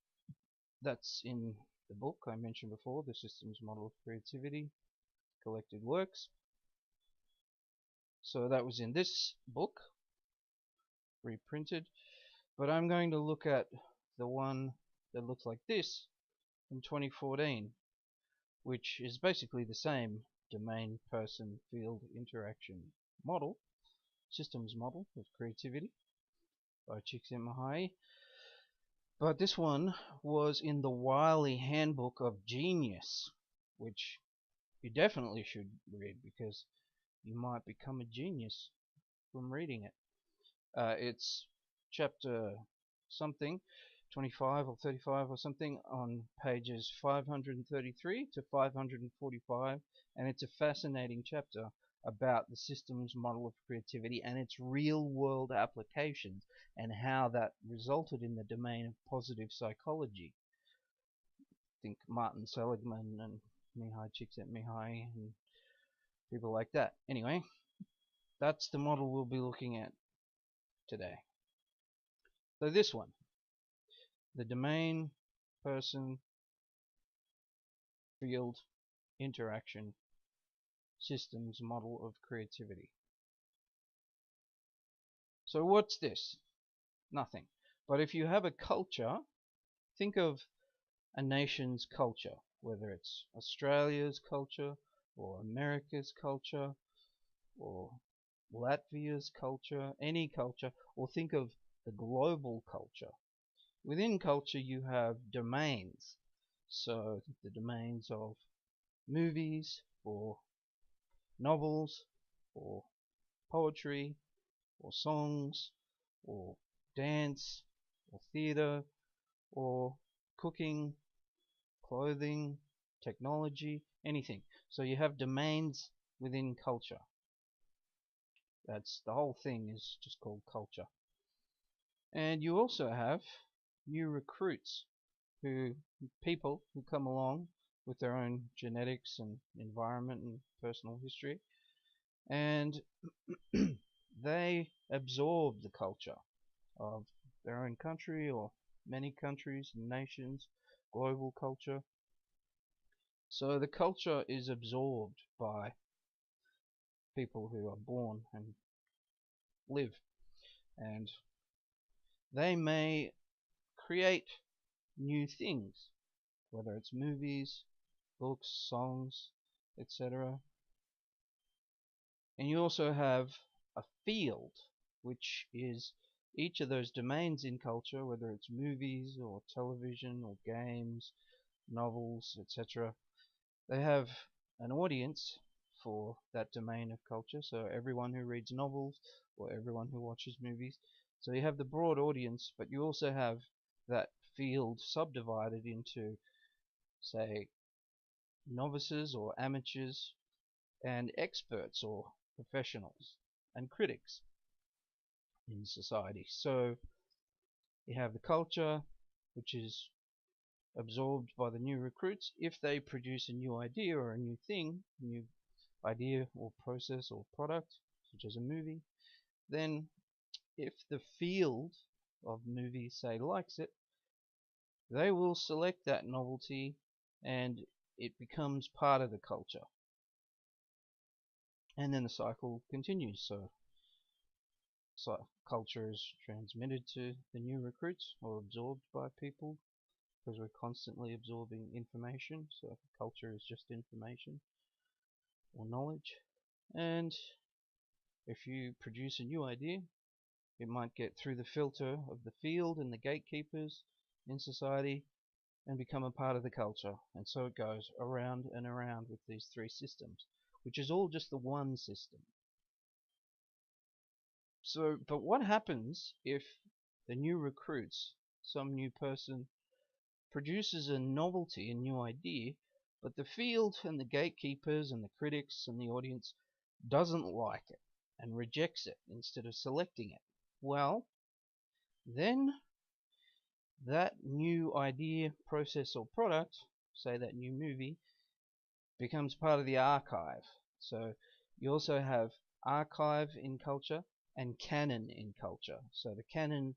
that's in the book I mentioned before, The Systems Model of Creativity, collected works. So that was in this book, reprinted. But I'm going to look at the one that looks like this from 2014, which is basically the same domain, person, field, interaction model, systems model of creativity by Csikszentmihalyi. But this one was in the Wiley Handbook of Genius, which you definitely should read because you might become a genius from reading it. It's chapter something, 25 or 35 or something, on pages 533 to 545, and it's a fascinating chapter about the systems model of creativity and its real-world applications and how that resulted in the domain of positive psychology. Think Martin Seligman and Mihai Csikszentmihalyi and people like that. Anyway, that's the model we'll be looking at today. So this one, the domain, person, field, interaction systems model of creativity. So what's this? Nothing. But if you have a culture, think of a nation's culture, whether it's Australia's culture or America's culture or Latvia's culture, any culture, or think of the global culture. Within culture you have domains. So the domains of movies or novels or poetry or songs or dance or theatre or cooking, clothing, technology, anything. So you have domains within culture. That's the whole thing is just called culture. And you also have new recruits, people who come along with their own genetics and environment and personal history, and they absorb the culture of their own country or many countries and nations, global culture. So the culture is absorbed by people who are born and live, and they may create new things, whether it's movies, books, songs, etc. And you also have a field, which is each of those domains in culture, whether it's movies or television or games, novels, etc. They have an audience for that domain of culture, so everyone who reads novels or everyone who watches movies. So you have the broad audience, but you also have that field subdivided into, say, novices or amateurs and experts or professionals and critics in society. So you have the culture, which is absorbed by the new recruits. If they produce a new idea or a new thing, new idea or process or product, such as a movie, then if the field of movies, say, likes it, they will select that novelty and it becomes part of the culture. And then the cycle continues. So culture is transmitted to the new recruits or absorbed by people, because we're constantly absorbing information. So culture is just information or knowledge. And if you produce a new idea, it might get through the filter of the field and the gatekeepers in society and become a part of the culture. And so it goes around and around with these three systems, which is all just the one system. So, but what happens if the new recruits, some new person, produces a novelty, a new idea, but the field and the gatekeepers and the critics and the audience doesn't like it and rejects it instead of selecting it? Well, then that new idea, process or product, say that new movie, becomes part of the archive. So you also have archive in culture and canon in culture. So the canon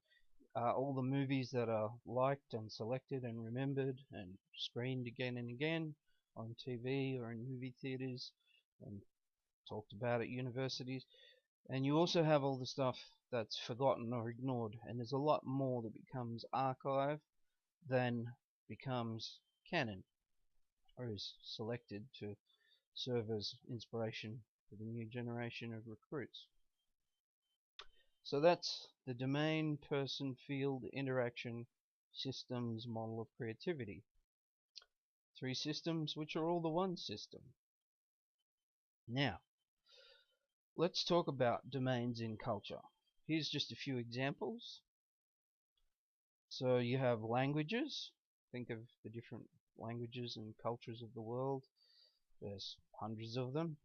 are all the movies that are liked and selected and remembered and screened again and again on TV or in movie theaters and talked about at universities. And you also have all the stuff that's forgotten or ignored, and there's a lot more that becomes archive than becomes canon or is selected to serve as inspiration for the new generation of recruits. So that's the domain, person, field, interaction, systems model of creativity. Three systems which are all the one system. Now, let's talk about domains in culture. Here's just a few examples. So you have languages. Think of the different languages and cultures of the world. There's hundreds of them.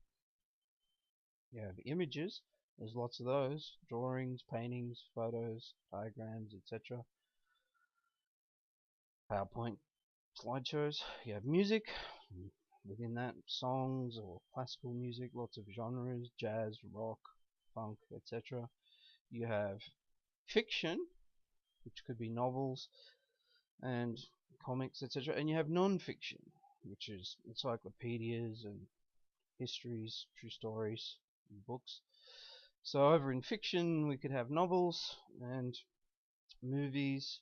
You have images. There's lots of those. Drawings, paintings, photos, diagrams, etc. PowerPoint slideshows. You have music. Within that, songs or classical music, lots of genres, jazz, rock, funk, etc. You have fiction, which could be novels and comics, etc. And you have non-fiction, which is encyclopedias and histories, true stories, and books. So over in fiction, we could have novels and movies,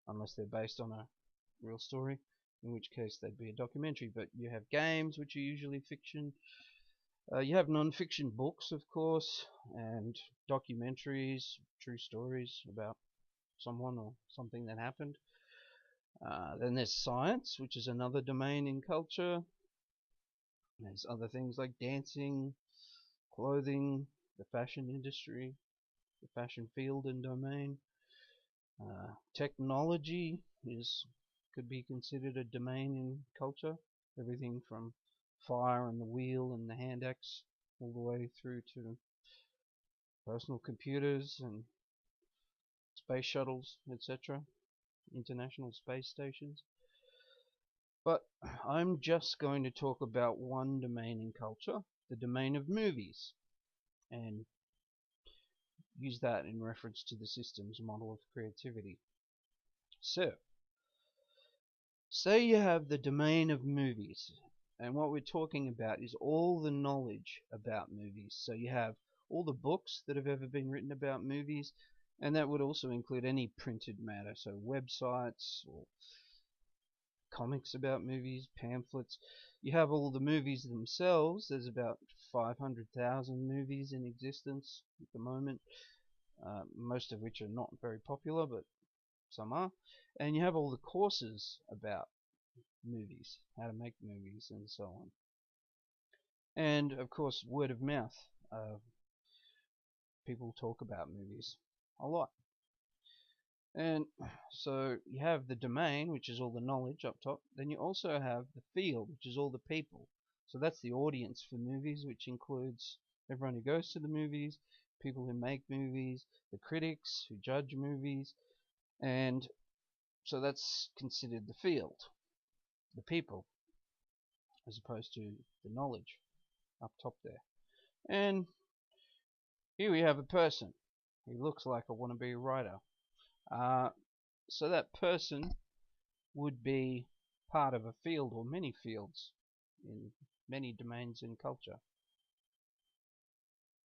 unless they're based on a real story, in which case they'd be a documentary. But you have games, which are usually fiction. You have non-fiction books, of course, and documentaries, true stories about someone or something that happened. Then there's science, which is another domain in culture. There's other things like dancing, clothing, the fashion industry, the fashion field and domain. Technology could be considered a domain in culture. Everything from fire and the wheel and the hand axe all the way through to personal computers and space shuttles, etc., international space stations. But I'm just going to talk about one domain in culture, the domain of movies, and use that in reference to the systems model of creativity. So, say you have the domain of movies, and what we're talking about is all the knowledge about movies. So you have all the books that have ever been written about movies, and that would also include any printed matter, so websites or comics about movies, pamphlets. You have all the movies themselves. There's about 500,000 movies in existence at the moment, most of which are not very popular, but some are. And you have all the courses about movies, how to make movies, and so on. And of course, word of mouth. People talk about movies a lot. And so you have the domain, which is all the knowledge up top. Then you also have the field, which is all the people. So that's the audience for movies, which includes everyone who goes to the movies, people who make movies, the critics who judge movies, and so that's considered the field, the people, as opposed to the knowledge up top there. And here we have a person. He looks like a wannabe writer. So that person would be part of a field or many fields in many domains in culture.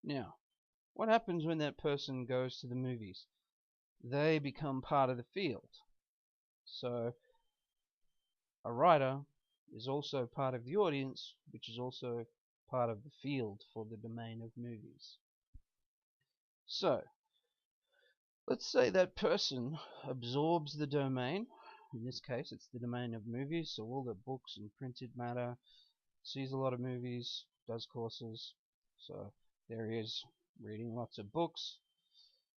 Now, what happens when that person goes to the movies? They become part of the field. So a writer is also part of the audience, which is also part of the field for the domain of movies. So let's say that person absorbs the domain. In this case, it's the domain of movies, so all the books and printed matter, sees a lot of movies, does courses. So there he is, reading lots of books.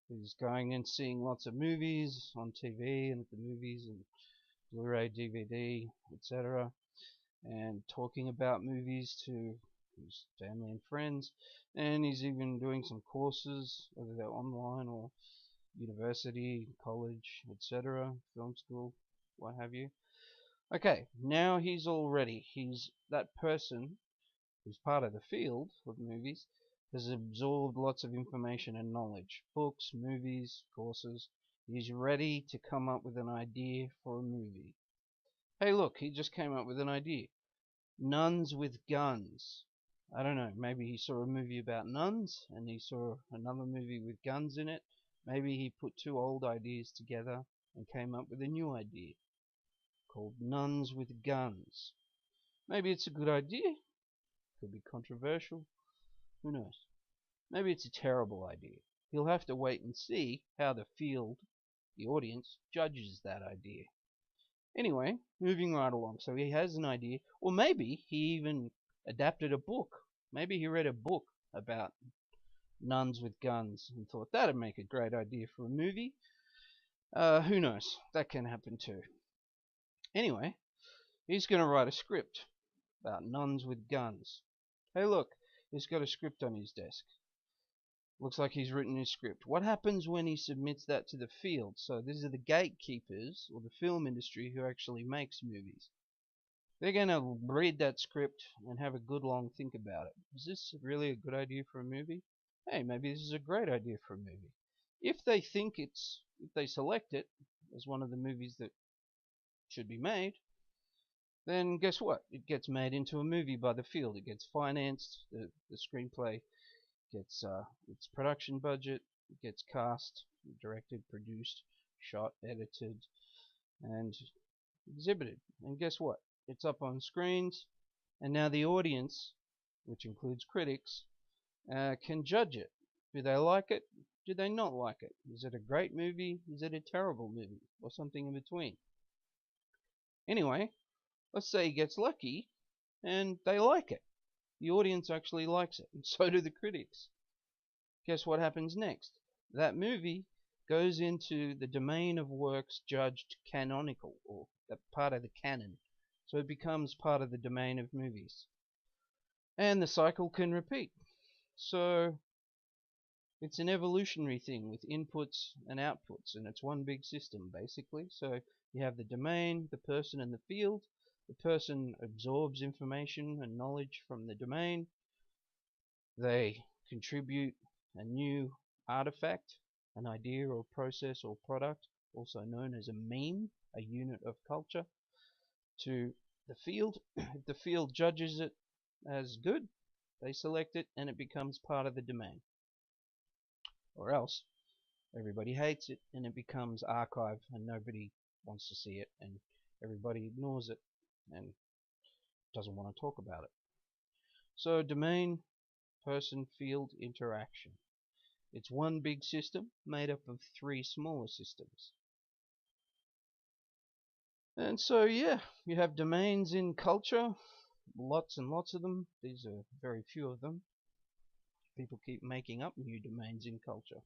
He's going and seeing lots of movies on TV and at the movies and Blu-ray, DVD, etc. and talking about movies to his family and friends. And he's even doing some courses, whether they're online or university, college, etc., film school, what have you. Okay, now he's all ready. He's that person who's part of the field of movies has absorbed lots of information and knowledge, books, movies, courses. He's ready to come up with an idea for a movie. Hey look, he just came up with an idea. Nuns with guns. I don't know, maybe he saw a movie about nuns and he saw another movie with guns in it. Maybe he put two old ideas together and came up with a new idea called Nuns with Guns. Maybe it's a good idea. Could be controversial. Who knows? Maybe it's a terrible idea. He'll have to wait and see how the field, the audience, judges that idea. Anyway, moving right along. So he has an idea, or maybe he even adapted a book. Maybe he read a book about nuns with guns and thought that'd make a great idea for a movie. Who knows? That can happen too. Anyway, he's going to write a script about nuns with guns. Hey look, he's got a script on his desk. Looks like he's written his script. What happens when he submits that to the field? So these are the gatekeepers, or the film industry, who actually makes movies. They're going to read that script and have a good long think about it. Is this really a good idea for a movie? Hey, maybe this is a great idea for a movie. If they select it as one of the movies that should be made, then guess what? It gets made into a movie by the field. It gets financed. The screenplay gets its production budget. It gets cast, directed, produced, shot, edited, and exhibited. And guess what? It's up on screens, and now the audience, which includes critics, can judge it. Do they like it? Do they not like it? Is it a great movie? Is it a terrible movie? Or something in between? Anyway, let's say he gets lucky and they like it. The audience actually likes it, and so do the critics. Guess what happens next? That movie goes into the domain of works judged canonical, or part of the canon. So it becomes part of the domain of movies. And the cycle can repeat. So it's an evolutionary thing with inputs and outputs, and it's one big system basically. So you have the domain, the person, and the field. The person absorbs information and knowledge from the domain. They contribute a new artifact, an idea or process or product, also known as a meme, a unit of culture, to the field. If the field judges it as good, they select it and it becomes part of the domain. Or else everybody hates it and it becomes archive and nobody wants to see it and everybody ignores it and doesn't want to talk about it. So domain, person, field, interaction. It's one big system made up of 3 smaller systems. And so yeah, you have domains in culture, lots and lots of them. These are very few of them. People keep making up new domains in culture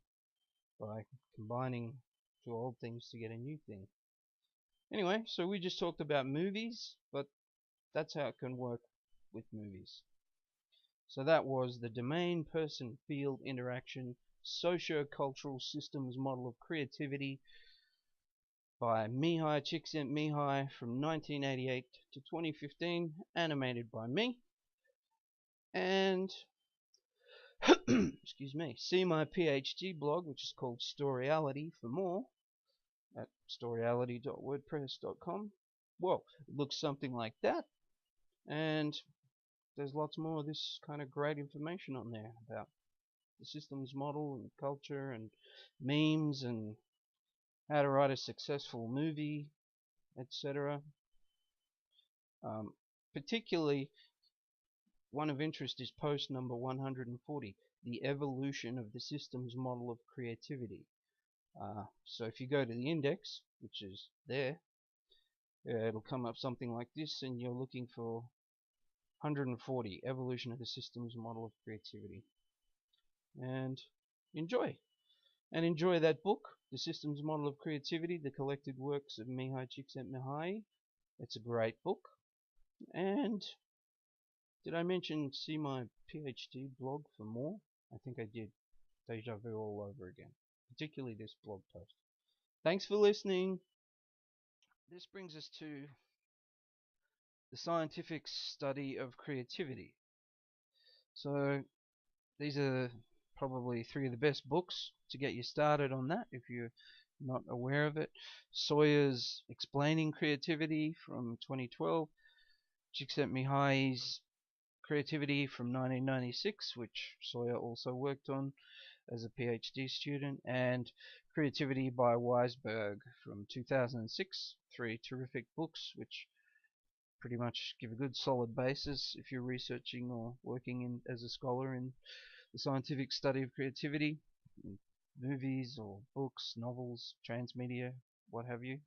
by combining 2 old things to get a new thing. Anyway, so we just talked about movies, but that's how it can work with movies. So that was the domain, person, field, interaction, socio-cultural systems model of creativity by Mihai Csikszentmihalyi from 1988 to 2015, animated by me. And excuse me, see my PhD blog, which is called StoryAlity, for more at storyality.wordpress.com. Well, it looks something like that, and there's lots more of this kind of great information on there about the systems model and culture and memes and how to write a successful movie, etc. Particularly, one of interest is post number 140, the evolution of the systems model of creativity. So if you go to the index, which is there, it'll come up something like this, and you're looking for 140, evolution of the systems model of creativity. And enjoy. And enjoy that book, The Systems Model of Creativity, the collected works of Mihai Csikszentmihalyi. It's a great book. And did I mention see my PhD blog for more? I think I did. Deja vu all over again. Particularly this blog post. Thanks for listening. This brings us to the scientific study of creativity. So these are probably 3 of the best books to get you started on that if you're not aware of it. Sawyer's Explaining Creativity from 2012, Csikszentmihalyi's Creativity from 1996, which Sawyer also worked on as a PhD student, and Creativity by Weisberg from 2006. 3 terrific books which pretty much give a good solid basis if you're researching or working as a scholar in the scientific study of creativity, movies or books, novels, transmedia, what have you.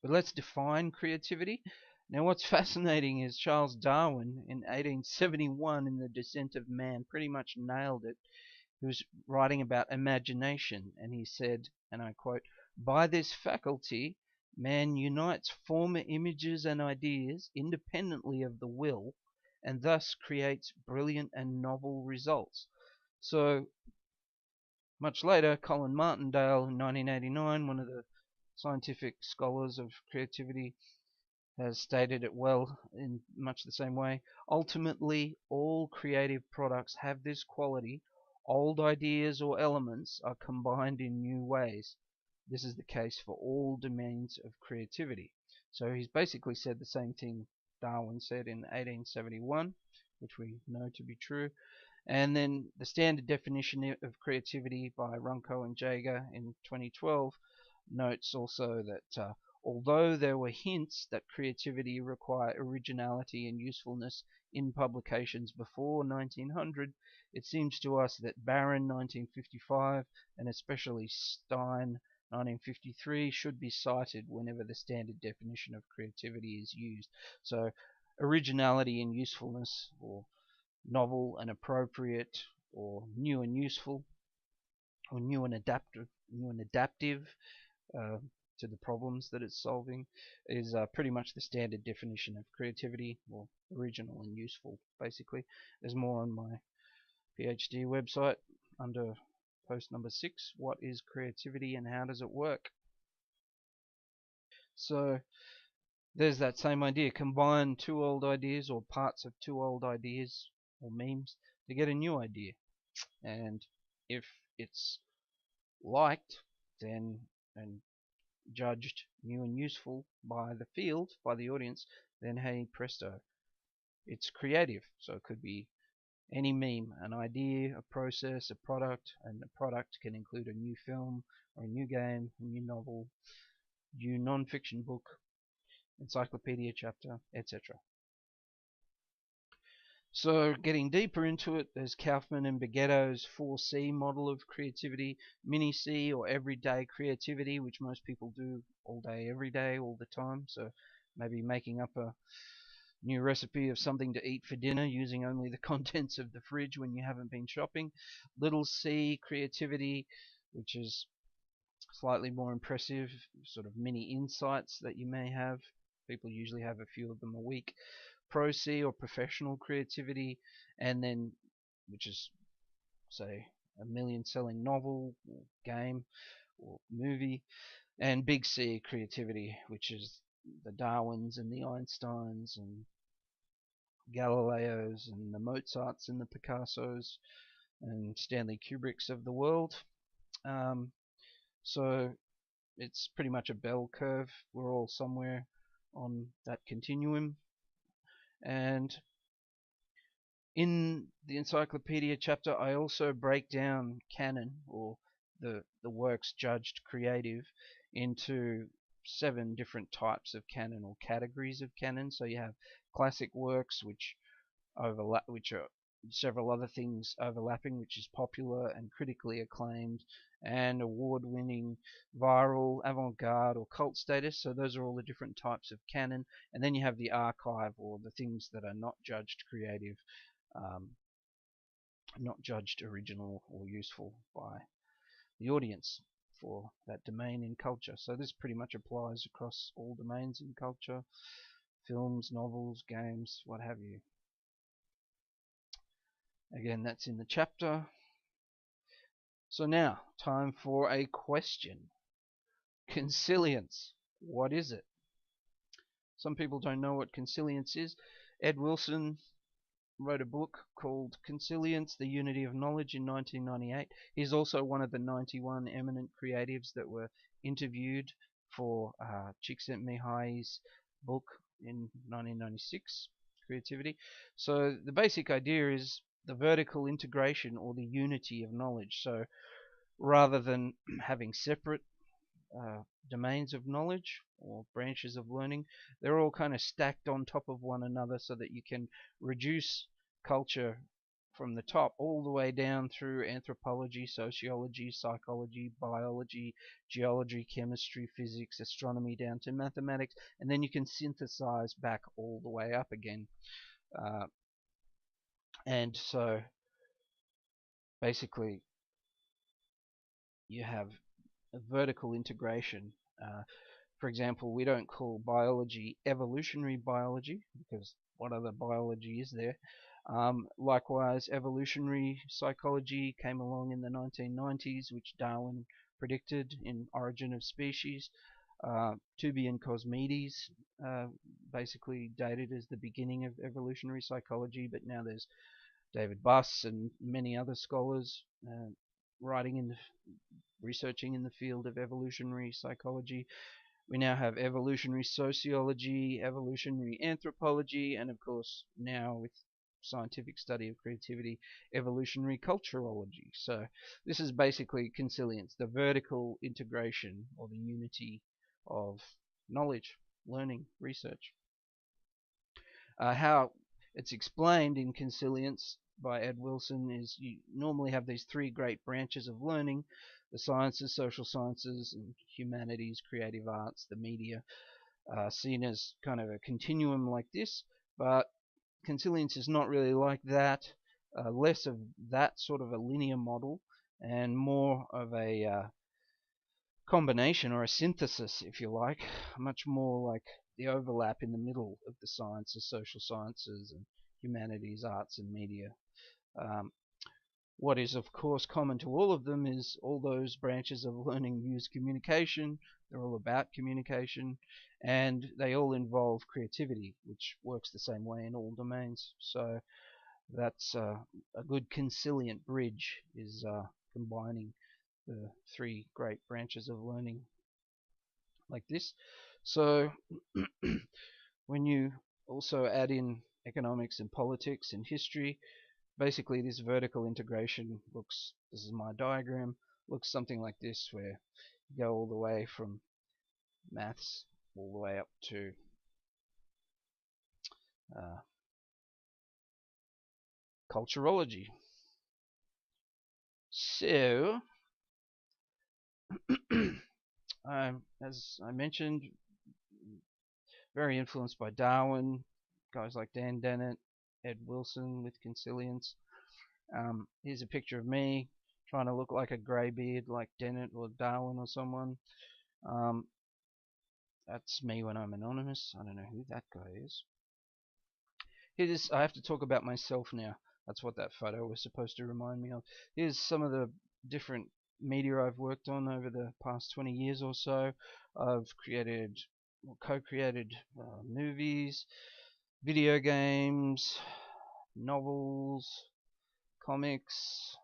But let's define creativity. Now what's fascinating is Charles Darwin in 1871 in The Descent of Man pretty much nailed it. He was writing about imagination, and he said, and I quote, "By this faculty man unites former images and ideas independently of the will, and thus creates brilliant and novel results." So much later, Colin Martindale in 1989, one of the scientific scholars of creativity, has stated it well in much the same way. Ultimately, all creative products have this quality. Old ideas or elements are combined in new ways. This is the case for all domains of creativity. So he's basically said the same thing Darwin said in 1871, which we know to be true. And then the standard definition of creativity by Runco and Jaeger in 2012 notes also that although there were hints that creativity required originality and usefulness in publications before 1900, it seems to us that Barron 1955 and especially Stein 1953 should be cited whenever the standard definition of creativity is used. So originality and usefulness, or novel and appropriate, or new and useful, or new and adaptive uh, to the problems that it's solving, is pretty much the standard definition of creativity, or original and useful, basically. There's more on my PhD website under post number 6, what is creativity and how does it work? So there's that same idea, combine two old ideas or parts of two old ideas or memes to get a new idea. And if it's liked then and judged new and useful by the field, by the audience, then hey presto, it's creative. So it could be any meme, an idea, a process, a product, and the product can include a new film or a new game, a new novel, new non-fiction book, encyclopedia chapter, etc. So getting deeper into it, there's Kaufman and Beghetto's 4C model of creativity, mini C or everyday creativity, which most people do all day, every day, all the time. So maybe making up a new recipe of something to eat for dinner using only the contents of the fridge when you haven't been shopping. Little C creativity, which is slightly more impressive, sort of mini insights that you may have. People usually have a few of them a week. Pro C or professional creativity, and then which is say a million selling novel or game or movie, and big C creativity, which is the Darwins and the Einsteins and Galileos and the Mozarts and the Picassos and Stanley Kubricks of the world. So it's pretty much a bell curve. We're all somewhere on that continuum. And in the encyclopedia chapter, I also break down canon, or the works judged creative, into 7 different types of canon, or categories of canon. So you have classic works, which overlap, which are several other things overlapping, which is popular and critically acclaimed and award-winning, viral, avant-garde, or cult status. So those are all the different types of canon. And then you have the archive, or the things that are not judged creative, not judged original or useful by the audience for that domain in culture. So this pretty much applies across all domains in culture, films, novels, games, what have you. Again, that's in the chapter. So now, time for a question. Consilience, what is it? Some people don't know what consilience is. Ed Wilson wrote a book called Consilience, The Unity of Knowledge in 1998. He's also one of the 91 eminent creatives that were interviewed for Csikszentmihalyi's book in 1996, Creativity. So the basic idea is the vertical integration, or the unity of knowledge. So rather than having separate domains of knowledge or branches of learning, they're all kind of stacked on top of one another so that you can reduce culture from the top all the way down through anthropology, sociology, psychology, biology, geology, chemistry, physics, astronomy, down to mathematics, and then you can synthesize back all the way up again. And so basically you have a vertical integration. For example, we don't call biology evolutionary biology, because what other biology is there? Likewise, evolutionary psychology came along in the 1990s, which Darwin predicted in Origin of Species. Tooby and Cosmides basically dated as the beginning of evolutionary psychology, but now there's David Buss and many other scholars writing in the researching in the field of evolutionary psychology. We now have evolutionary sociology, evolutionary anthropology, and of course now with scientific study of creativity, evolutionary culturology. So this is basically consilience, the vertical integration or the unity of knowledge, learning, research. How it's explained in Consilience by Ed Wilson is you normally have these three great branches of learning: the sciences, social sciences, and humanities, creative arts, the media, seen as kind of a continuum like this. But Consilience is not really like that, less of that sort of a linear model and more of a combination or a synthesis, if you like, much more like the overlap in the middle of the sciences, social sciences, and humanities, arts, and media. Um, what is, of course, common to all of them is all those branches of learning use communication. They're all about communication, and they all involve creativity, which works the same way in all domains. So that's a good consilient bridge, is combining the three great branches of learning like this. So when you also add in economics and politics and history, basically this vertical integration looks, this is my diagram, looks something like this, where you go all the way from maths all the way up to culturology. So as I mentioned, very influenced by Darwin, guys like Dan Dennett, Ed Wilson with Consilience. Here's a picture of me trying to look like a greybeard like Dennett or Darwin or someone. That's me when I'm anonymous. I don't know who that guy is. Here's, I have to talk about myself now. That's what that photo was supposed to remind me of. Here's some of the different media I've worked on over the past 20 years or so. I've created, co-created movies, video games, novels, comics,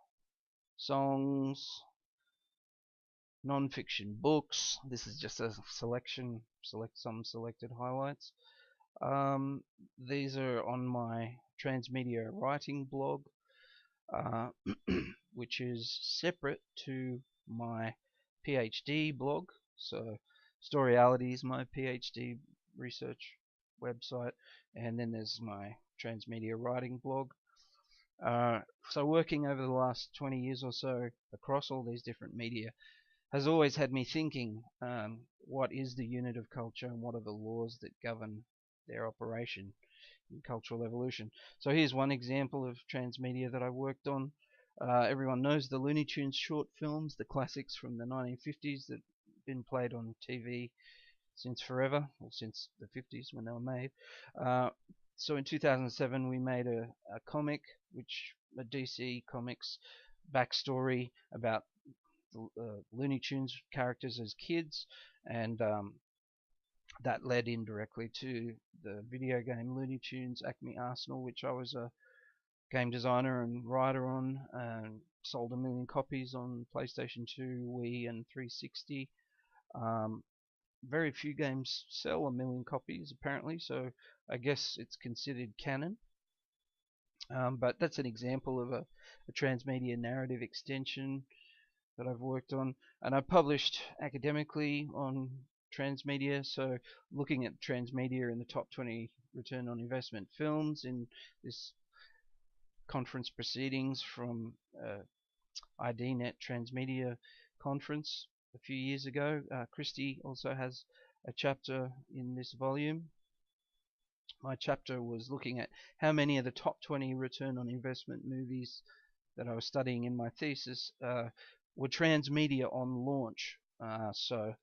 songs, non-fiction books. This is just a selection, some selected highlights. These are on my Transmedia writing blog, which is separate to my PhD blog. So StoryAlity is my PhD research website, and then there's my Transmedia writing blog. So working over the last 20 years or so across all these different media has always had me thinking, what is the unit of culture and what are the laws that govern their operation in cultural evolution. So here's one example of transmedia that I worked on. Everyone knows the Looney Tunes short films, the classics from the 1950s that have been played on TV since forever, or since the 50s when they were made. So in 2007 we made a comic, which a DC Comics backstory about the Looney Tunes characters as kids, and that led indirectly to the video game Looney Tunes Acme Arsenal, which I was a game designer and writer on, and sold 1 million copies on PlayStation 2, Wii, and 360. Very few games sell 1 million copies apparently, so I guess it's considered canon. But that's an example of a transmedia narrative extension that I've worked on, and I published academically on transmedia, so looking at transmedia in the top 20 return on investment films in this conference proceedings from IDNet Transmedia conference a few years ago. Christy also has a chapter in this volume. My chapter was looking at how many of the top 20 return on investment movies that I was studying in my thesis were transmedia on launch. So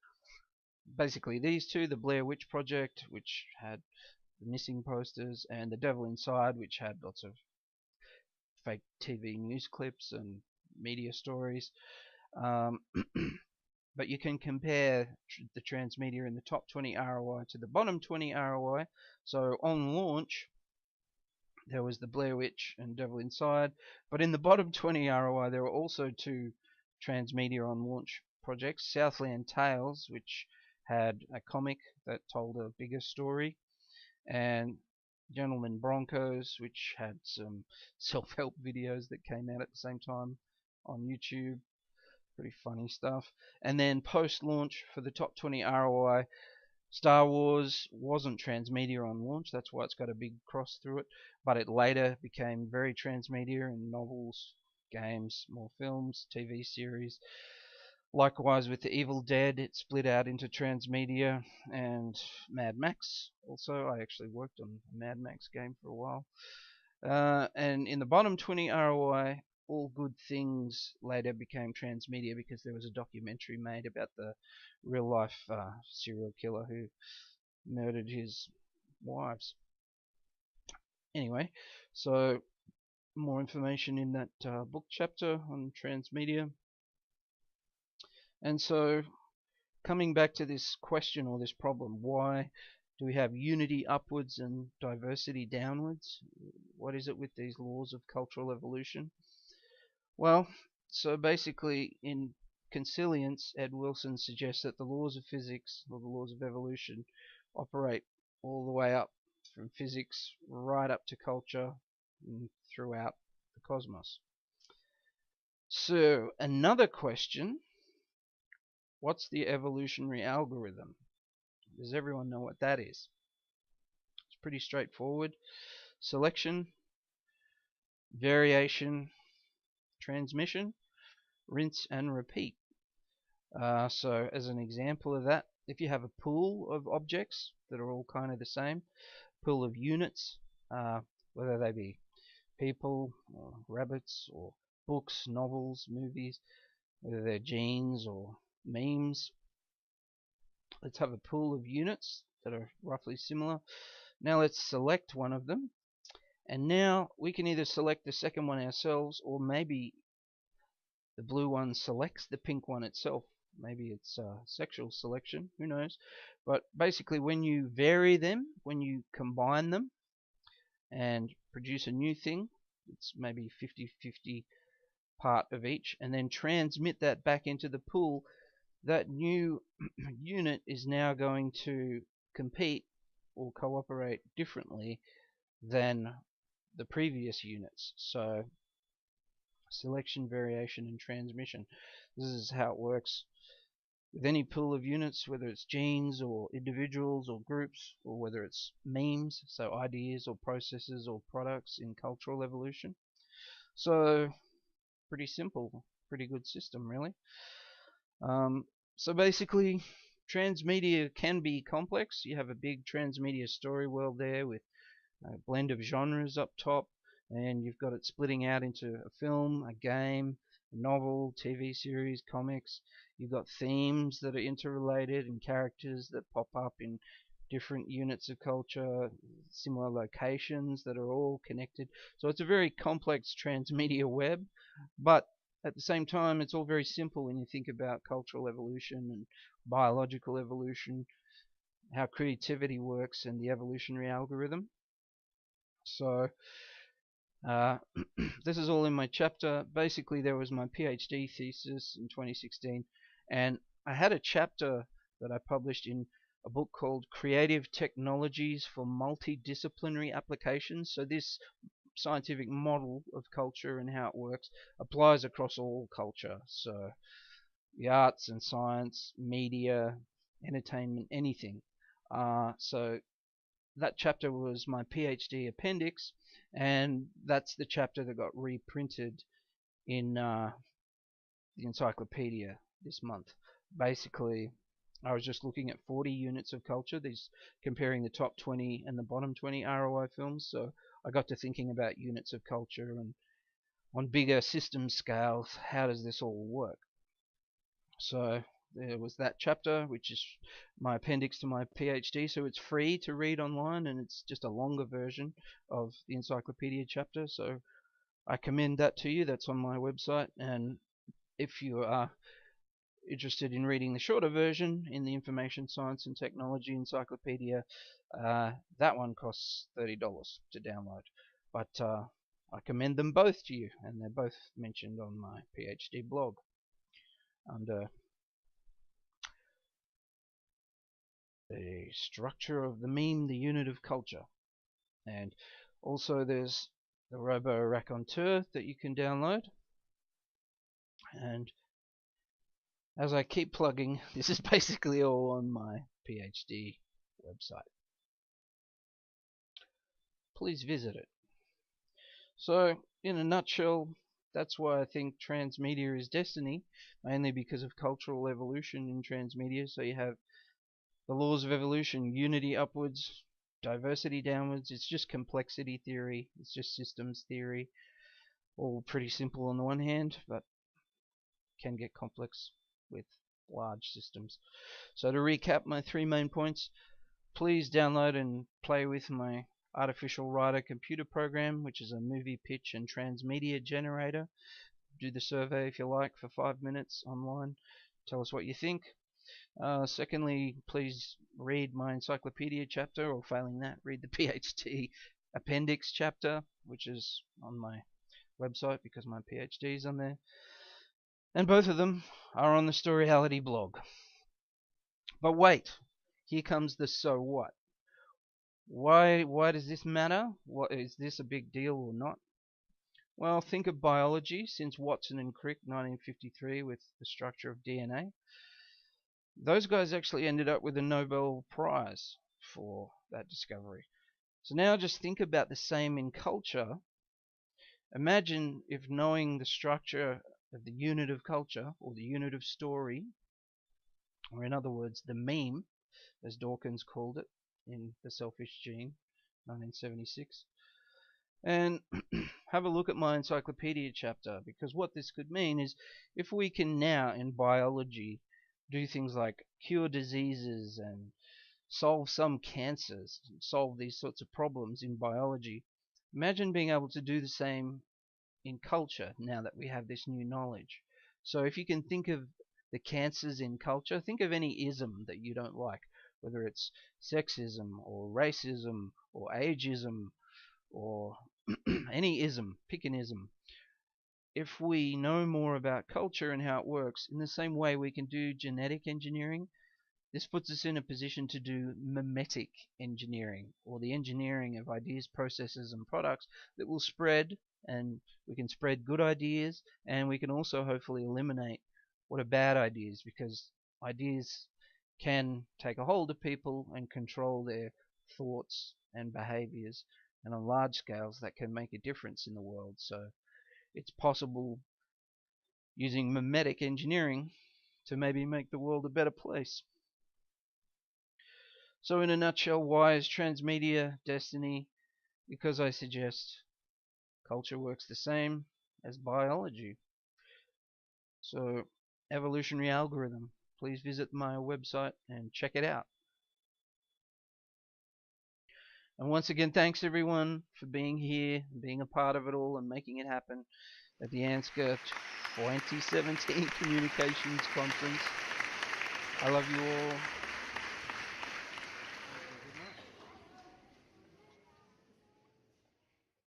basically these two, the Blair Witch Project, which had the missing posters, and The Devil Inside, which had lots of fake TV news clips and media stories. But you can compare the transmedia in the top 20 ROI to the bottom 20 ROI. So on launch, there was the Blair Witch and Devil Inside, but in the bottom 20 ROI, there were also two transmedia on launch projects: Southland Tales, which had a comic that told a bigger story, and Gentleman Broncos, which had some self-help videos that came out at the same time on YouTube. Pretty funny stuff. And then post-launch for the top 20 ROI, Star Wars wasn't transmedia on launch, that's why it's got a big cross through it, but it later became very transmedia in novels, games, more films, TV series. Likewise with The Evil Dead, it split out into transmedia, and Mad Max also. I actually worked on a Mad Max game for a while. And in the bottom 20 ROI, All Good Things later became transmedia because there was a documentary made about the real life serial killer who murdered his wives. Anyway, so more information in that book chapter on transmedia. And so coming back to this question or this problem, why do we have unity upwards and diversity downwards? What is it with these laws of cultural evolution? Well, so basically in Consilience, Ed Wilson suggests that the laws of physics, or the laws of evolution, operate all the way up from physics right up to culture and throughout the cosmos. So another question, what's the evolutionary algorithm? Does everyone know what that is? It's pretty straightforward. Selection, variation, transmission, rinse and repeat. So as an example of that, if you have a pool of objects that are all kind of the same, pool of units, whether they be people or rabbits or books, novels, movies, whether they're genes or memes, let's have a pool of units that are roughly similar. Now let's select one of them, and now we can either select the second one ourselves, or maybe the blue one selects the pink one itself. Maybe it's sexual selection, who knows. But basically when you vary them, when you combine them and produce a new thing, it's maybe 50-50 part of each, and then transmit that back into the pool, that new unit is now going to compete or cooperate differently than the previous units. So selection, variation, and transmission. This is how it works with any pool of units, whether it's genes or individuals or groups, or whether it's memes, so ideas or processes or products in cultural evolution. So pretty simple, pretty good system really. So basically transmedia can be complex. You have a big transmedia story world there with a blend of genres up top, and you've got it splitting out into a film, a game, a novel, TV series, comics. You've got themes that are interrelated and characters that pop up in different units of culture, similar locations that are all connected. So it's a very complex transmedia web, but at the same time it's all very simple when you think about cultural evolution and biological evolution, how creativity works, and the evolutionary algorithm. So this is all in my chapter. Basically there was my PhD thesis in 2016, and I had a chapter that I published in a book called Creative Technologies for Multidisciplinary Applications. So this scientific model of culture and how it works applies across all culture. So the arts and science, media, entertainment, anything. So that chapter was my PhD appendix, and that's the chapter that got reprinted in the encyclopedia this month. Basically, I was just looking at 40 units of culture, these comparing the top 20 and the bottom 20 ROI films, so I got to thinking about units of culture and on bigger system scales, how does this all work? So there was that chapter, which is my appendix to my PhD, so it's free to read online, and it's just a longer version of the encyclopedia chapter, so I commend that to you. That's on my website, and if you are interested in reading the shorter version in the Information Science and Technology Encyclopedia, that one costs $30 to download, but I commend them both to you, and they're both mentioned on my PhD blog under the structure of the meme, the unit of culture. And also there's the Robo-Raconteur that you can download. And as I keep plugging, this is basically all on my PhD website. Please visit it. So, in a nutshell, that's why I think transmedia is destiny, mainly because of cultural evolution in transmedia. So you have the laws of evolution, unity upwards, diversity downwards. It's just complexity theory, it's just systems theory. All pretty simple on the one hand, but can get complex with large systems. So to recap my 3 main points, please download and play with my Artificial Writer computer program, which is a movie pitch and transmedia generator. Do the survey if you like for 5 minutes online. Tell us what you think. Secondly, please read my encyclopedia chapter, or failing that, read the PhD appendix chapter, which is on my website because my PhD is on there. And both of them are on the StoryAlity blog. But wait, here comes the so what. Why does this matter? What is this a big deal or not? Well, think of biology, since Watson and Crick 1953 with the structure of DNA. Those guys actually ended up with a Nobel Prize for that discovery. So now just think about the same in culture. Imagine if knowing the structure of the unit of culture, or the unit of story, or in other words, the meme, as Dawkins called it in The Selfish Gene, 1976. And have a look at my encyclopedia chapter, because what this could mean is if we can now in biology do things like cure diseases and solve some cancers, solve these sorts of problems in biology, imagine being able to do the same in culture now that we have this new knowledge. So if you can think of the cancers in culture, think of any ism that you don't like, whether it's sexism or racism or ageism or any ism, pick an ism. If we know more about culture and how it works, in the same way we can do genetic engineering, this puts us in a position to do mimetic engineering, or the engineering of ideas, processes, and products that will spread, and we can spread good ideas, and we can also hopefully eliminate what are bad ideas, because ideas can take a hold of people and control their thoughts and behaviors, and on large scales that can make a difference in the world. So it's possible using mimetic engineering to maybe make the world a better place. So in a nutshell, why is transmedia destiny? Because I suggest culture works the same as biology. So evolutionary algorithm, please visit my website and check it out. And once again, thanks everyone for being here, being a part of it all, and making it happen at the ANZCA2017 Communications Conference. I love you all.